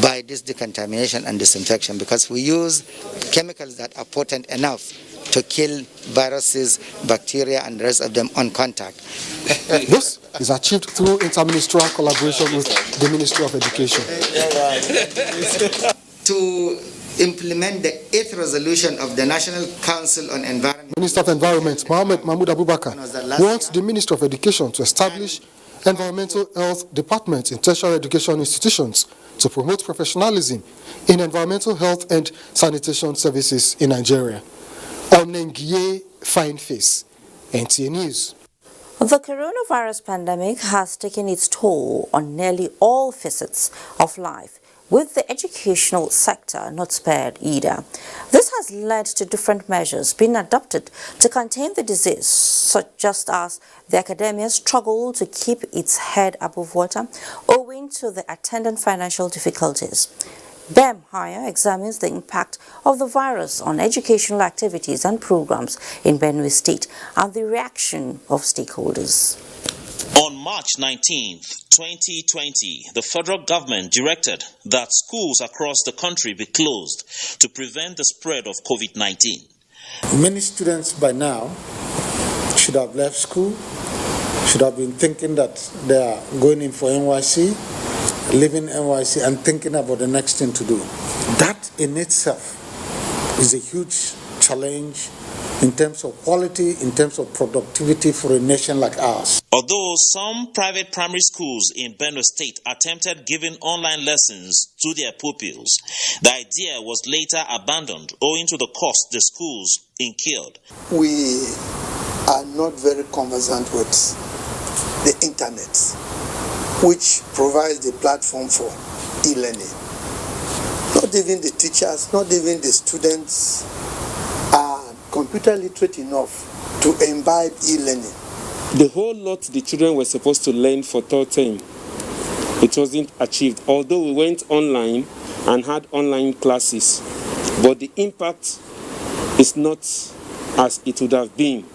by this decontamination and disinfection, because we use chemicals that are potent enough to kill viruses, bacteria, and the rest of them on contact. This is achieved through interministerial collaboration with the Ministry of Education. To implement the 8th resolution of the National Council on Environment. Minister of Environment, Mohammed Mahmoud Abubakar, wants the Ministry of Education to establish environmental health departments in tertiary education institutions to promote professionalism in environmental health and sanitation services in Nigeria. Onengie Fine Face, NTA News. The coronavirus pandemic has taken its toll on nearly all facets of life, with the educational sector not spared either. This has led to different measures being adopted to contain the disease, such as the academia struggle to keep its head above water owing to the attendant financial difficulties. BEM Higher examines the impact of the virus on educational activities and programs in Benue State and the reaction of stakeholders. On March 19, 2020, the federal government directed that schools across the country be closed to prevent the spread of COVID-19. Many students by now should have left school, should have been thinking that they are going in for NYC, leaving NYC and thinking about the next thing to do. That in itself is a huge challenge in terms of quality, in terms of productivity for a nation like ours. Although some private primary schools in Benue State attempted giving online lessons to their pupils, the idea was later abandoned owing to the cost the schools incurred. We are not very conversant with the internet, which provides the platform for e-learning. Not even the teachers, not even the students are computer literate enough to imbibe e-learning. The whole lot the children were supposed to learn for third term, it wasn't achieved. Although we went online and had online classes, but the impact is not as it would have been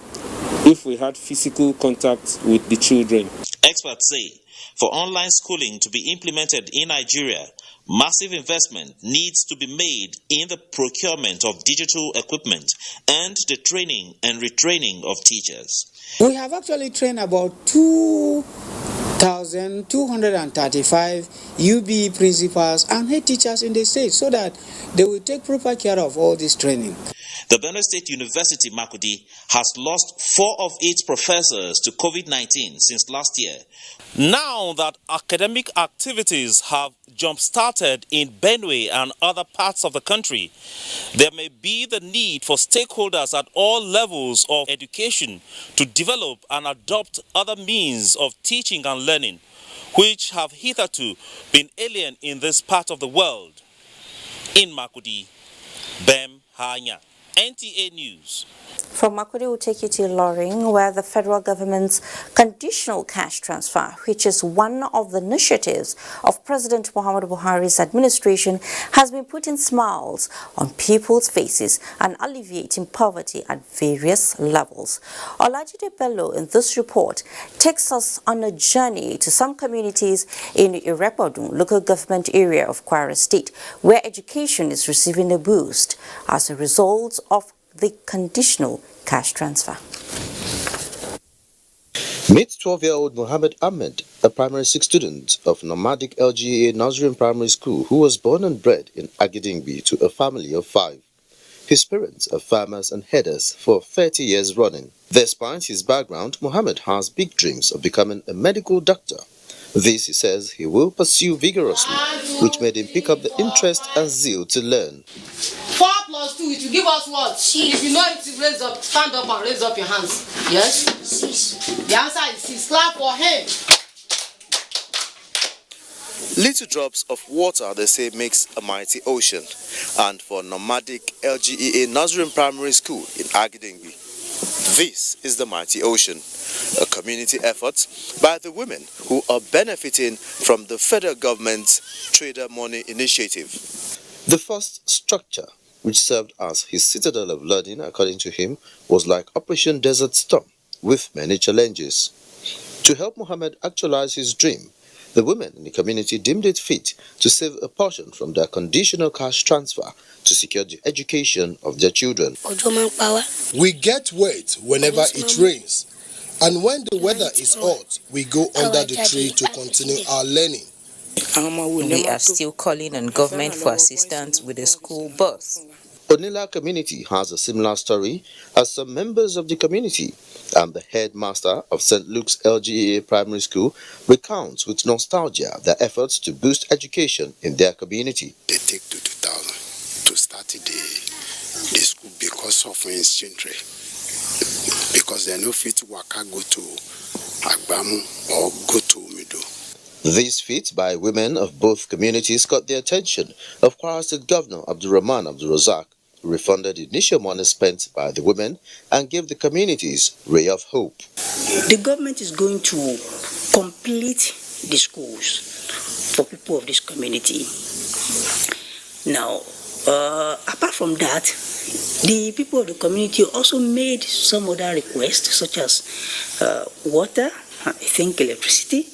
if we had physical contact with the children. Experts say for online schooling to be implemented in Nigeria, massive investment needs to be made in the procurement of digital equipment and the training and retraining of teachers. We have actually trained about 2,235 UB principals and head teachers in the state so that they will take proper care of all this training. The Benue State University, Makurdi, has lost 4 of its professors to COVID-19 since last year. Now that academic activities have jump-started in Benue and other parts of the country, there may be the need for stakeholders at all levels of education to develop and adopt other means of teaching and learning, which have hitherto been alien in this part of the world. In Makurdi, Bem Hanya, NTA News. From Makurdi, we'll take you to Ilorin, where the federal government's conditional cash transfer, which is one of the initiatives of President Muhammadu Buhari's administration, has been putting smiles on people's faces and alleviating poverty at various levels. Olajide Bello in this report takes us on a journey to some communities in Irrigation local government area of Kwara State, where education is receiving a boost as a result of the conditional cash transfer. Meet 12-year-old Mohammed Ahmed, a primary 6 student of nomadic LGA Nigerian primary school who was born and bred in Agidingbi to a family of 5. His parents are farmers and herders for 30 years running. Despite his background, Mohammed has big dreams of becoming a medical doctor. This, he says, he will pursue vigorously, which made him pick up the interest and zeal to learn. 4 plus 2, it will give us what? 6. If you know it, raise up, stand up and raise up your hands. Yes? 6. The answer is 6. Clap for him. Little drops of water, they say, makes a mighty ocean. And for nomadic LGEA Nigerian primary school in Agidingbi, this is the mighty ocean, a community effort by the women who are benefiting from the federal government's Trader Money initiative. The first structure, which served as his citadel of learning, according to him, was like Operation Desert Storm, with many challenges. To help Mohammed actualize his dream, the women in the community deemed it fit to save a portion from their conditional cash transfer to secure the education of their children. We get wet whenever it rains, and when the weather is hot, we go under the tree to continue our learning. We are still calling on government for assistance with the school bus. Onila community has a similar story as some members of the community, and the headmaster of St. Luke's LGA Primary School recounts with nostalgia their efforts to boost education in their community. They take to 2,000 to start the school because because of his children. Because they no fit to waka go to Agbamu or go to Umido. These feats by women of both communities got the attention of Kwara State Governor Abdulrahman Abdulrazak, who refunded the initial money spent by the women and gave the communities ray of hope. The government is going to complete the schools for people of this community. Now, apart from that, the people of the community also made some other requests, such as water, I think electricity,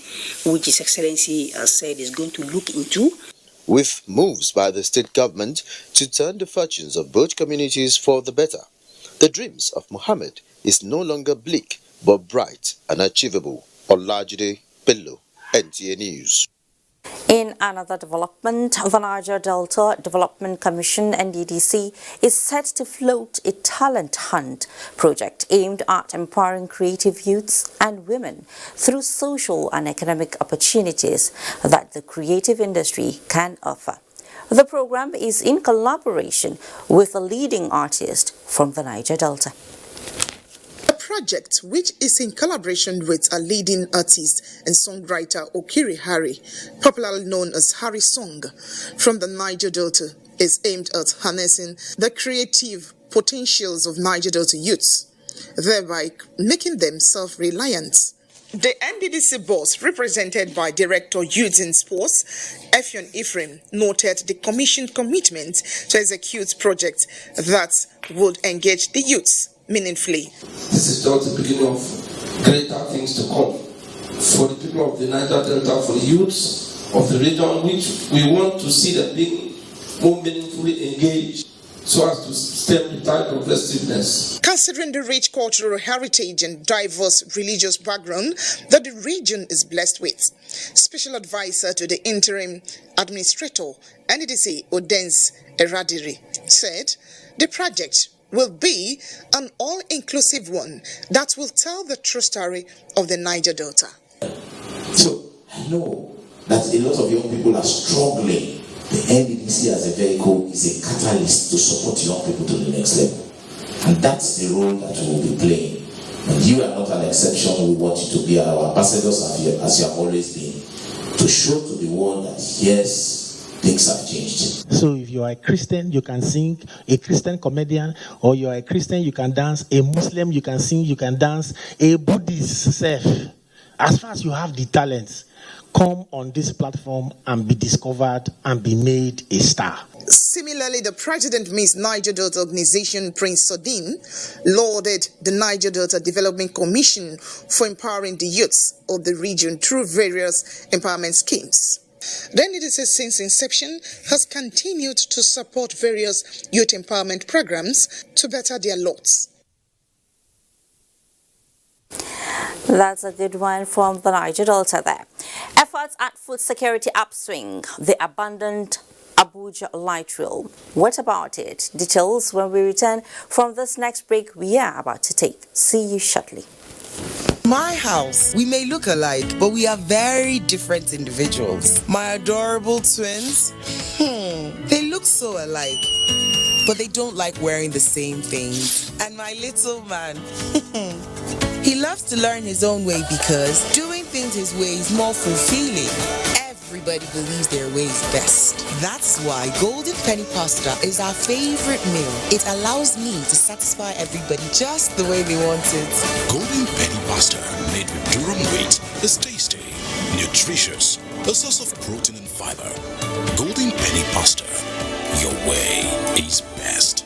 which His Excellency has said is going to look into. With moves by the state government to turn the fortunes of both communities for the better, the dreams of Mohammed is no longer bleak but bright and achievable. Olajide Bello, NTA News. In another development, the Niger Delta Development Commission (NDDC) is set to float a talent hunt project aimed at empowering creative youths and women through social and economic opportunities that the creative industry can offer. The program is in collaboration with a leading artist from the Niger Delta. Project, which is in collaboration with a leading artist and songwriter Okiri Harry, popularly known as Harry Song, from the Niger Delta, is aimed at harnessing the creative potentials of Niger Delta youths, thereby making them self-reliant. The NDDC boss, represented by Director Youth and Sports, Effion Ephraim, noted the Commission's commitment to execute projects that would engage the youths meaningfully. This is just the beginning of greater things to come for the people of the Niger Delta, for the youths of the region, which we want to see them being more meaningfully engaged so as to stem the tide of restiveness. Considering the rich cultural heritage and diverse religious background that the region is blessed with, Special Advisor to the Interim Administrator, NDDC Odense Eradiri, said the project will be an all-inclusive one that will tell the true story of the Niger Delta. So I know that a lot of young people are struggling. The NDDC as a vehicle is a catalyst to support young people to the next level. And that's the role that we will be playing. And you are not an exception. We want you to be our ambassadors as you have always been, to show to the world that yes, things have changed. So if you are a Christian, you can sing, a Christian comedian, or you are a Christian, you can dance, a Muslim, you can sing, you can dance, a Buddhist self. As far as you have the talents, come on this platform and be discovered and be made a star. Similarly, the President Miss Niger Delta Organization, Prince Sodin, lauded the Niger Delta Development Commission for empowering the youths of the region through various empowerment schemes. The NDDC since inception has continued to support various youth empowerment programs to better their lots. That's a good one from the Niger Delta there. Efforts at food security upswing, the abandoned Abuja light rail. What about it? Details when we return from this next break we are about to take. See you shortly. My house, we may look alike, but we are very different individuals. My adorable twins, they look so alike, but they don't like wearing the same things. And my little man, he loves to learn his own way because doing things his way is more fulfilling. Everybody believes their way is best. That's why Golden Penny Pasta is our favorite meal. It allows me to satisfy everybody just the way they want it. Golden Penny Pasta, made with durum wheat, is tasty, nutritious, a source of protein and fiber. Golden Penny Pasta, your way is best.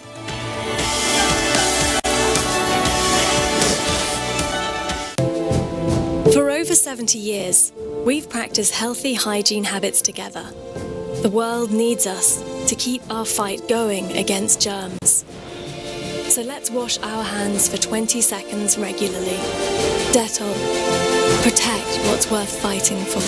For over 70 years, we've practiced healthy hygiene habits together. The world needs us to keep our fight going against germs. So let's wash our hands for 20 seconds regularly. Dettol. Protect what's worth fighting for.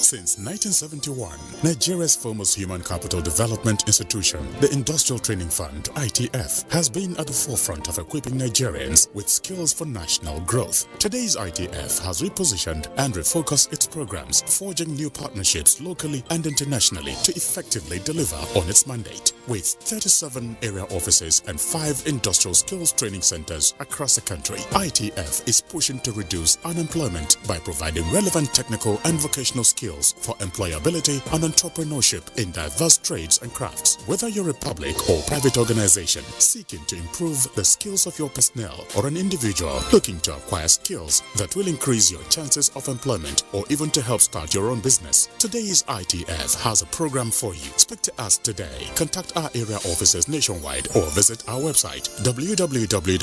Since 1971, Nigeria's foremost human capital development institution, the Industrial Training Fund, ITF, has been at the forefront of equipping Nigerians with skills for national growth. Today's ITF has repositioned and refocused its its programs, forging new partnerships locally and internationally to effectively deliver on its mandate. With 37 area offices and 5 industrial skills training centers across the country, ITF is pushing to reduce unemployment by providing relevant technical and vocational skills for employability and entrepreneurship in diverse trades and crafts. Whether you're a public or private organization seeking to improve the skills of your personnel or an individual looking to acquire skills that will increase your chances of employment or even to help start your own business, today's ITF has a program for you. Speak to us today. Contact our area offices nationwide or visit our website www.itf.gov.ng.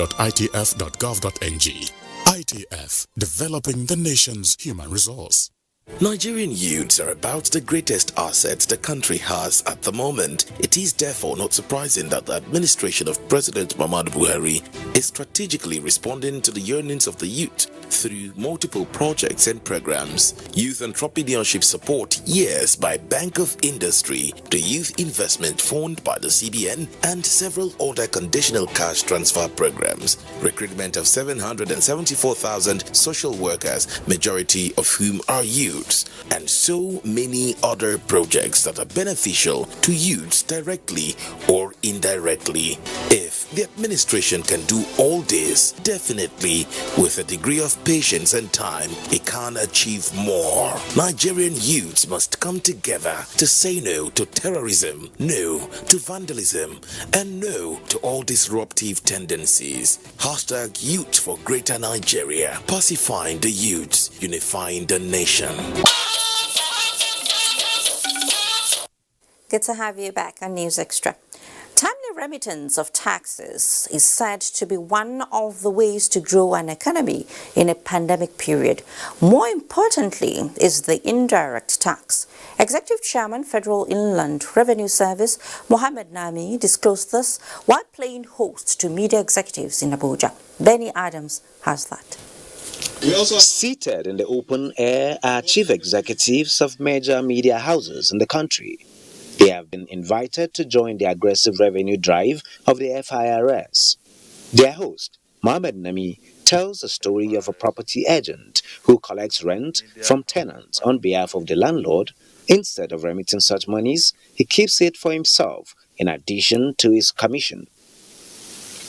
ITF, developing the nation's human resource. Nigerian youths are about the greatest assets the country has at the moment. It is therefore not surprising that the administration of President Muhammadu Buhari is strategically responding to the yearnings of the youth through multiple projects and programs. Youth entrepreneurship support years by Bank of Industry, the Youth Investment Fund by the CBN, and several other conditional cash transfer programs. Recruitment of 774,000 social workers, majority of whom are youth, and so many other projects that are beneficial to youths directly or indirectly. If the administration can do all this, definitely with a degree of patience and time, it can achieve more. Nigerian youths must come together to say no to terrorism, no to vandalism, and no to all disruptive tendencies. Hashtag Youth for Greater Nigeria. Pacifying the youths, unifying the nation. Good to have you back on News Extra. Timely remittance of taxes is said to be one of the ways to grow an economy in a pandemic period. More importantly is the indirect tax. Executive Chairman, Federal Inland Revenue Service, Mohammed Nami, disclosed this while playing host to media executives in Abuja. Benny Adams has that. Seated in the open air are chief executives of major media houses in the country. They have been invited to join the aggressive revenue drive of the FIRS. Their host, Mohammed Nami, tells the story of a property agent who collects rent from tenants on behalf of the landlord. Instead of remitting such monies, he keeps it for himself in addition to his commission.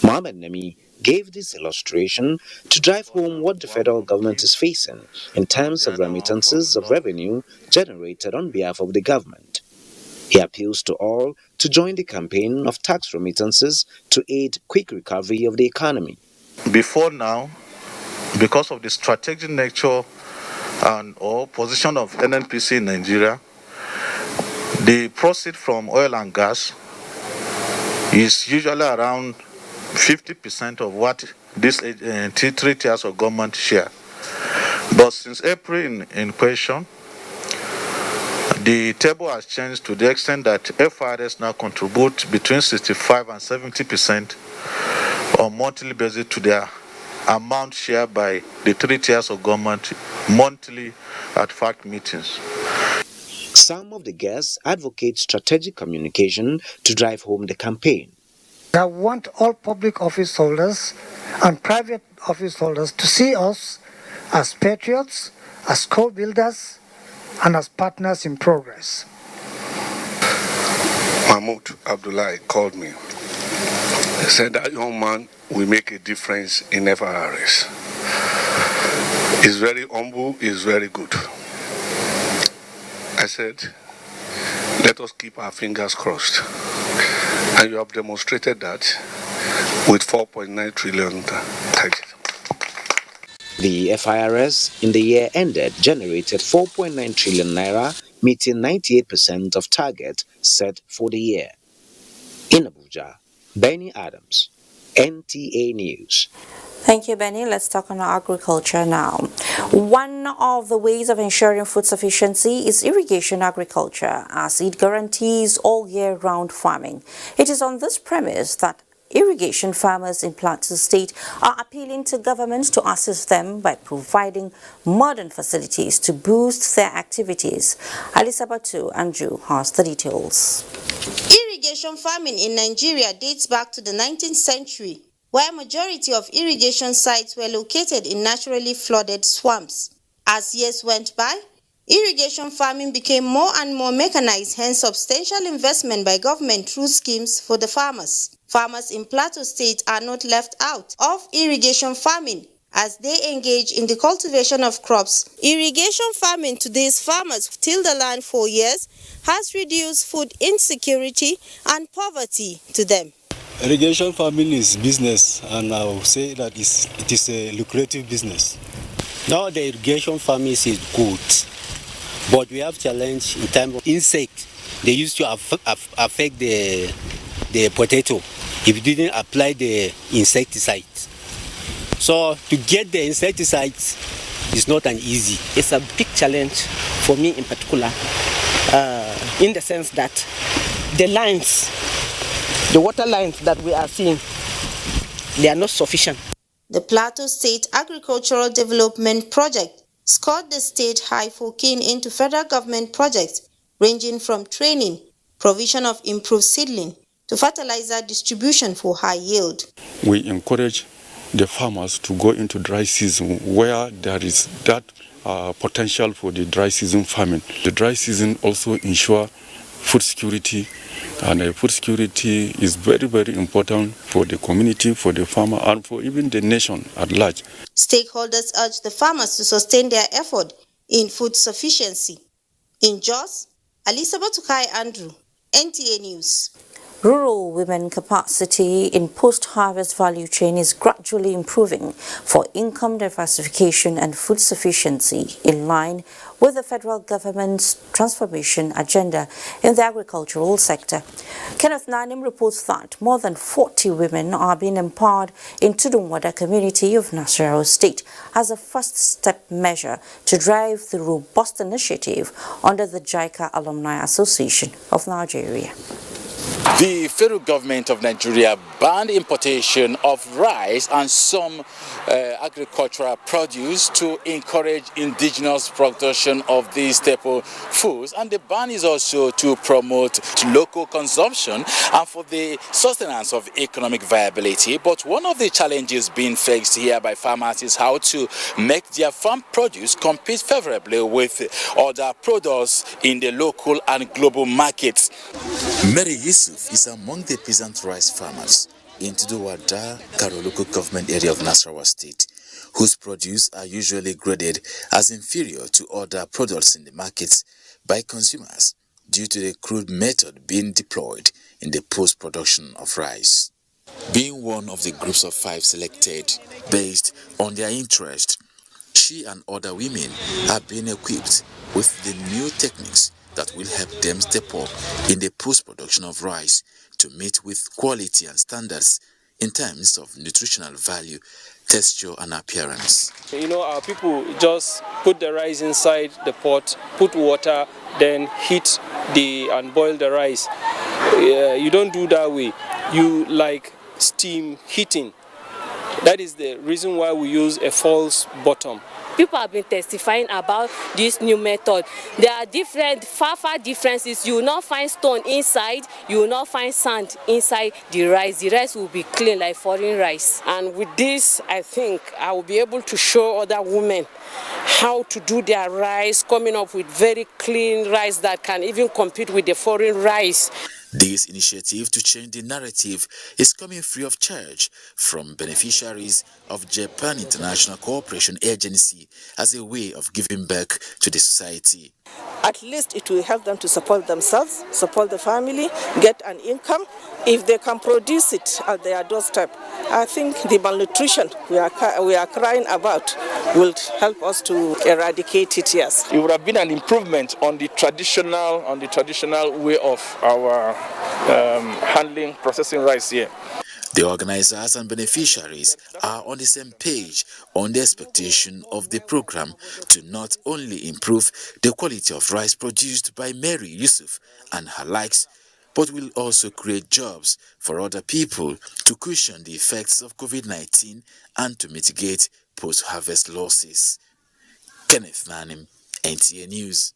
Mohammed Nami gave this illustration to drive home what the federal government is facing in terms of remittances of revenue generated on behalf of the government. He appeals to all to join the campaign of tax remittances to aid quick recovery of the economy. Before now, because of the strategic nature and or position of NNPC in Nigeria, the proceeds from oil and gas is usually around 50% of what these 3 tiers of government share. But since April in question, the table has changed to the extent that FIRS now contribute between 65 and 70% on monthly basis to their amount shared by the 3 tiers of government monthly at FACT meetings. Some of the guests advocate strategic communication to drive home the campaign. I want all public office holders and private office holders to see us as patriots, as co-builders, and as partners in progress. Mahmoud Abdullahi called me. He said that young man will make a difference in FIRS. He's very humble, he's very good. I said, let us keep our fingers crossed. And you have demonstrated that with 4.9 trillion target. The FIRS in the year ended generated 4.9 trillion naira, meeting 98% of target set for the year. In Abuja, Benny Adams, NTA News. Thank you, Benny. Let's talk on agriculture now. One of the ways of ensuring food sufficiency is irrigation agriculture, as it guarantees all year-round farming. It is on this premise that irrigation farmers in Plateau State are appealing to governments to assist them by providing modern facilities to boost their activities. Alisa Batu Andrew has the details. Irrigation farming in Nigeria dates back to the 19th century, where a majority of irrigation sites were located in naturally flooded swamps. As years went by, Irrigation farming became more and more mechanized, hence substantial investment by government through schemes for the farmers. Farmers in Plateau State are not left out of irrigation farming as they engage in the cultivation of crops. Irrigation farming to these farmers who till the land for years has reduced food insecurity and poverty to them. Irrigation farming is business, and I will say that it is a lucrative business. Now the irrigation farming is good, but we have challenge in terms of insect. They used to affect the potato if you didn't apply the insecticide. So to get the insecticides is not an easy. It's a big challenge for me in particular, in the sense that the lines, the water lines that we are seeing, they are not sufficient. The Plateau State Agricultural Development Project scored the state high for keying into federal government projects ranging from training, provision of improved seedling, to fertilizer distribution for high yield. We encourage the farmers to go into dry season where there is that potential for the dry season farming. The dry season also ensure food security, and food security is very, very important for the community, for the farmer, and for even the nation at large. Stakeholders urge the farmers to sustain their effort in food sufficiency. In Jos, Alisa Batukai Andrew, NTA News. Rural women capacity in post-harvest value chain is gradually improving for income diversification and food sufficiency in line with the federal government's transformation agenda in the agricultural sector. Kenneth Nanim reports that more than 40 women are being empowered in Tudunwada community of Nasarawa State as a first step measure to drive the robust initiative under the JICA Alumni Association of Nigeria. The federal government of Nigeria banned importation of rice and some agricultural produce to encourage indigenous production of these staple foods, and the ban is also to promote local consumption and for the sustenance of economic viability. But one of the challenges being faced here by farmers is how to make their farm produce compete favorably with other products in the local and global markets. Mary Yusuf is among the peasant rice farmers in Tudunwada, Karo local government area of Nasarawa State, whose produce are usually graded as inferior to other products in the markets by consumers due to the crude method being deployed in the post-production of rice. Being one of the groups of 5 selected based on their interest, she and other women are being equipped with the new techniques that will help them step up in the post-production of rice to meet with quality and standards in terms of nutritional value, texture and appearance. You know, our people just put the rice inside the pot, put water, then heat and boil the rice. You don't do that way. You like steam heating. That is the reason why we use a false bottom. People have been testifying about this new method. There are different, far differences. You will not find stone inside, you will not find sand inside the rice. The rice will be clean like foreign rice. And with this, I think I will be able to show other women how to do their rice, coming up with very clean rice that can even compete with the foreign rice. This initiative to change the narrative is coming free of charge from beneficiaries of Japan International Cooperation Agency as a way of giving back to the society. At least it will help them to support themselves, support the family, get an income. If they can produce it at their doorstep, I think the malnutrition we are crying about will help us to eradicate it, yes. It would have been an improvement on the traditional way of our handling, processing rice here. The organizers and beneficiaries are on the same page on the expectation of the program to not only improve the quality of rice produced by Mary Yusuf and her likes, but will also create jobs for other people to cushion the effects of COVID-19 and to mitigate post-harvest losses. Kenneth Nanim, NTA News.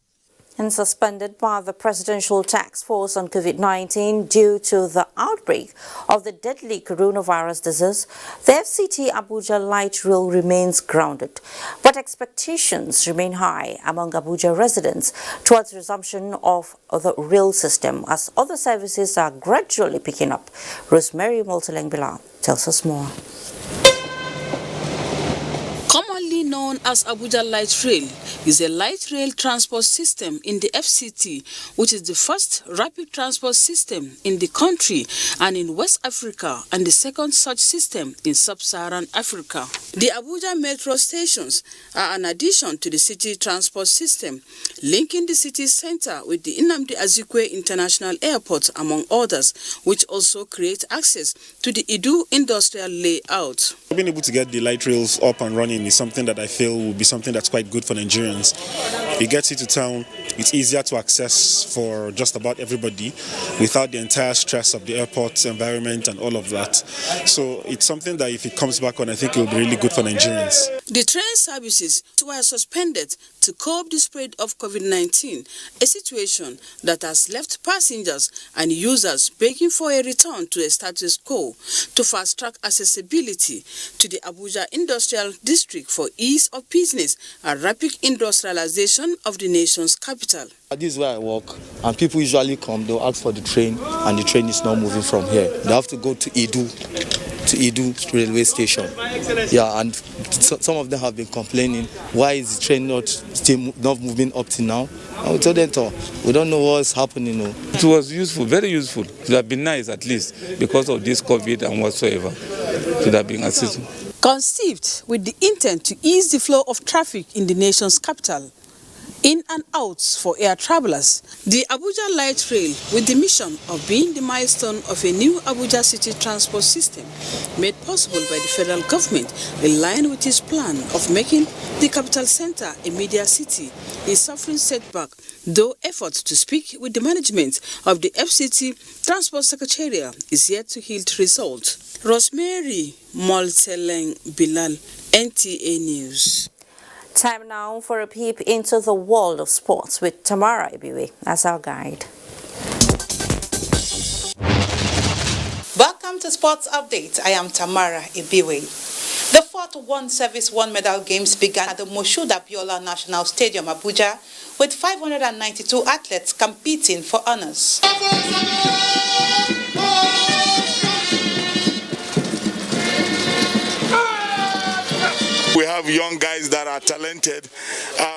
And suspended by the Presidential Task Force on COVID-19 due to the outbreak of the deadly coronavirus disease, the FCT Abuja light rail remains grounded. But expectations remain high among Abuja residents towards resumption of the rail system as other services are gradually picking up. Rosemary Multilengbila tells us more. Commonly known as Abuja Light Rail, is a light rail transport system in the FCT, which is the first rapid transport system in the country and in West Africa, and the second such system in sub-Saharan Africa. The Abuja metro stations are an addition to the city transport system, linking the city center with the Nnamdi Azikiwe International Airport, among others, which also creates access to the Idu industrial layout. Being able to get the light rails up and running is something that I feel will be something that's quite good for Nigerians. It gets you to town, it's easier to access for just about everybody without the entire stress of the airport environment and all of that. So it's something that if it comes back on, I think it will be really good for Nigerians. The train services were suspended to curb the spread of COVID-19, a situation that has left passengers and users begging for a return to a status quo to fast-track accessibility to the Abuja Industrial District for ease of business and rapid industrialization of the nation's capital. This is where I work, and people usually come, they'll ask for the train, and the train is not moving from here. They have to go to Idu railway station. Yeah, and some of them have been complaining, why is the train not moving up to now? And we told them, we don't know what's happening. It was useful, very useful. It would have been nice at least because of this COVID and whatsoever. It would have been accessible. Conceived with the intent to ease the flow of traffic in the nation's capital, in and outs for air travelers, the Abuja Light Rail, with the mission of being the milestone of a new Abuja city transport system made possible by the federal government, in line with its plan of making the capital center a media city, is suffering setback, though efforts to speak with the management of the FCT Transport Secretariat is yet to yield results. Rosemary Molteleng Bilal, NTA News. Time now for a peep into the world of sports with Tamara Ibiwe as our guide. Welcome to Sports Update. I am Tamara Ibiwe. The fourth One Service One Medal Games began at the Moshood Abiola National Stadium, Abuja, with 592 athletes competing for honors. We have young guys that are talented.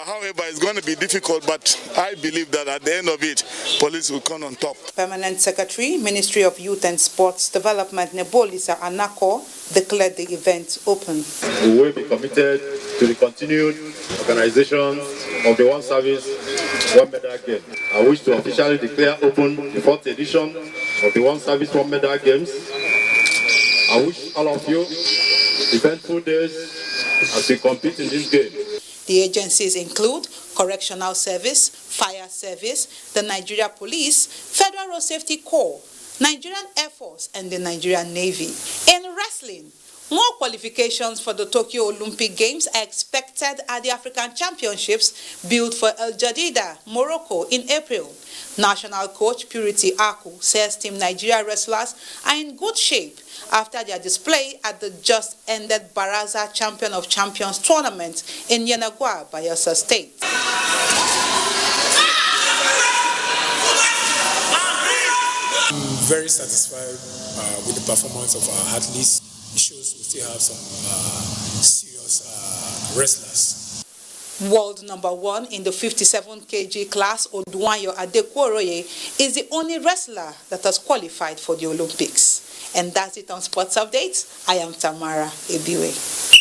However, it's going to be difficult, but I believe that at the end of it, police will come on top. Permanent Secretary, Ministry of Youth and Sports Development, Nebolisa Anako, declared the event open. We will be committed to the continued organization of the One Service, One Medal Game. I wish to officially declare open the fourth edition of the One Service, One Medal Games. I wish all of you eventful days as we compete in this game. The agencies include Correctional Service, Fire Service, the Nigeria Police, Federal Road Safety Corps, Nigerian Air Force, and the Nigerian Navy. In wrestling, more qualifications for the Tokyo Olympic Games are expected at the African Championships built for El Jadida, Morocco in April. National coach Purity Aku says Team Nigeria wrestlers are in good shape after their display at the just-ended Baraza Champion of Champions tournament in Yenagoa, Bayelsa State. I'm very satisfied with the performance of our athletes. It shows we still have some serious wrestlers. World number one in the 57 kg class, Oduwayo Adekworoye, is the only wrestler that has qualified for the Olympics. And that's it on Sports Updates. I am Tamara Ibiwe.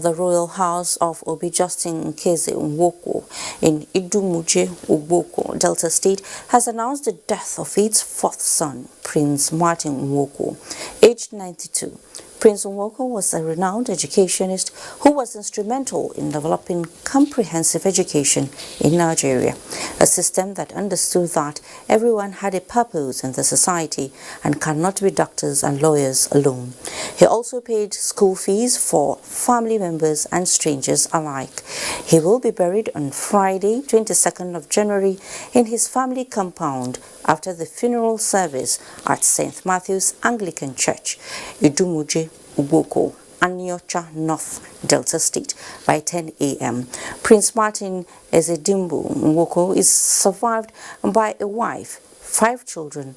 The Royal House of Obi Justin Nkeze Nwoko in Idumuje, Ugboko, Delta State, has announced the death of its fourth son, Prince Martin Nwoko, aged 92. Prince Nwoko was a renowned educationist who was instrumental in developing comprehensive education in Nigeria, a system that understood that everyone had a purpose in the society and cannot be doctors and lawyers alone. He also paid school fees for family members and strangers alike. He will be buried on Friday, 22nd of January, in his family compound after the funeral service at St. Matthew's Anglican Church, Idumuje, Uboko, Aniocha North, Delta State by 10 a.m. Prince Martin Ezedimbu Nwoko is survived by a wife, 5 children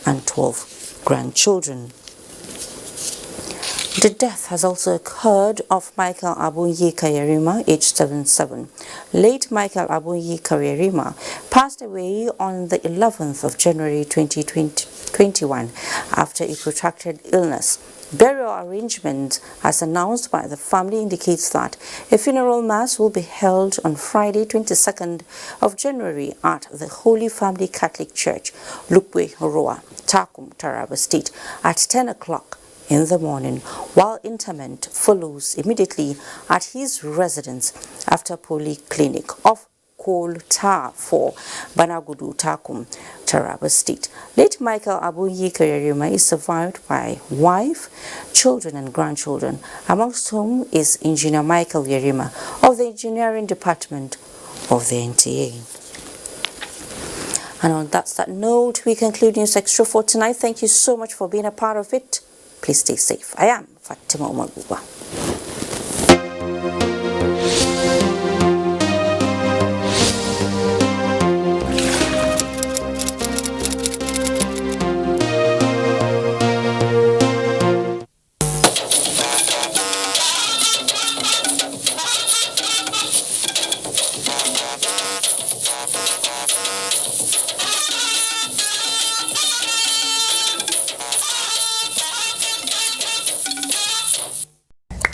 and 12 grandchildren. The death has also occurred of Michael Abunyi Kayerima, aged 77. Late Michael Abunyi Kayerima passed away on the 11th of January 2021 after a protracted illness. Burial arrangement, as announced by the family, indicates that a funeral mass will be held on Friday, 22nd of January at the Holy Family Catholic Church, Lukwe, Roa, Takum, Taraba State, at 10 o'clock in the morning, while interment follows immediately at his residence after polyclinic of Kolta for Banagudu Takum, Taraba State. Late Michael Abunyi Kayerima is survived by wife, children and grandchildren, amongst whom is Engineer Michael Yerima of the Engineering Department of the NTA. And on that note, we conclude News Extra for tonight. Thank you so much for being a part of it. Please stay safe. I am Fatima Umaguba.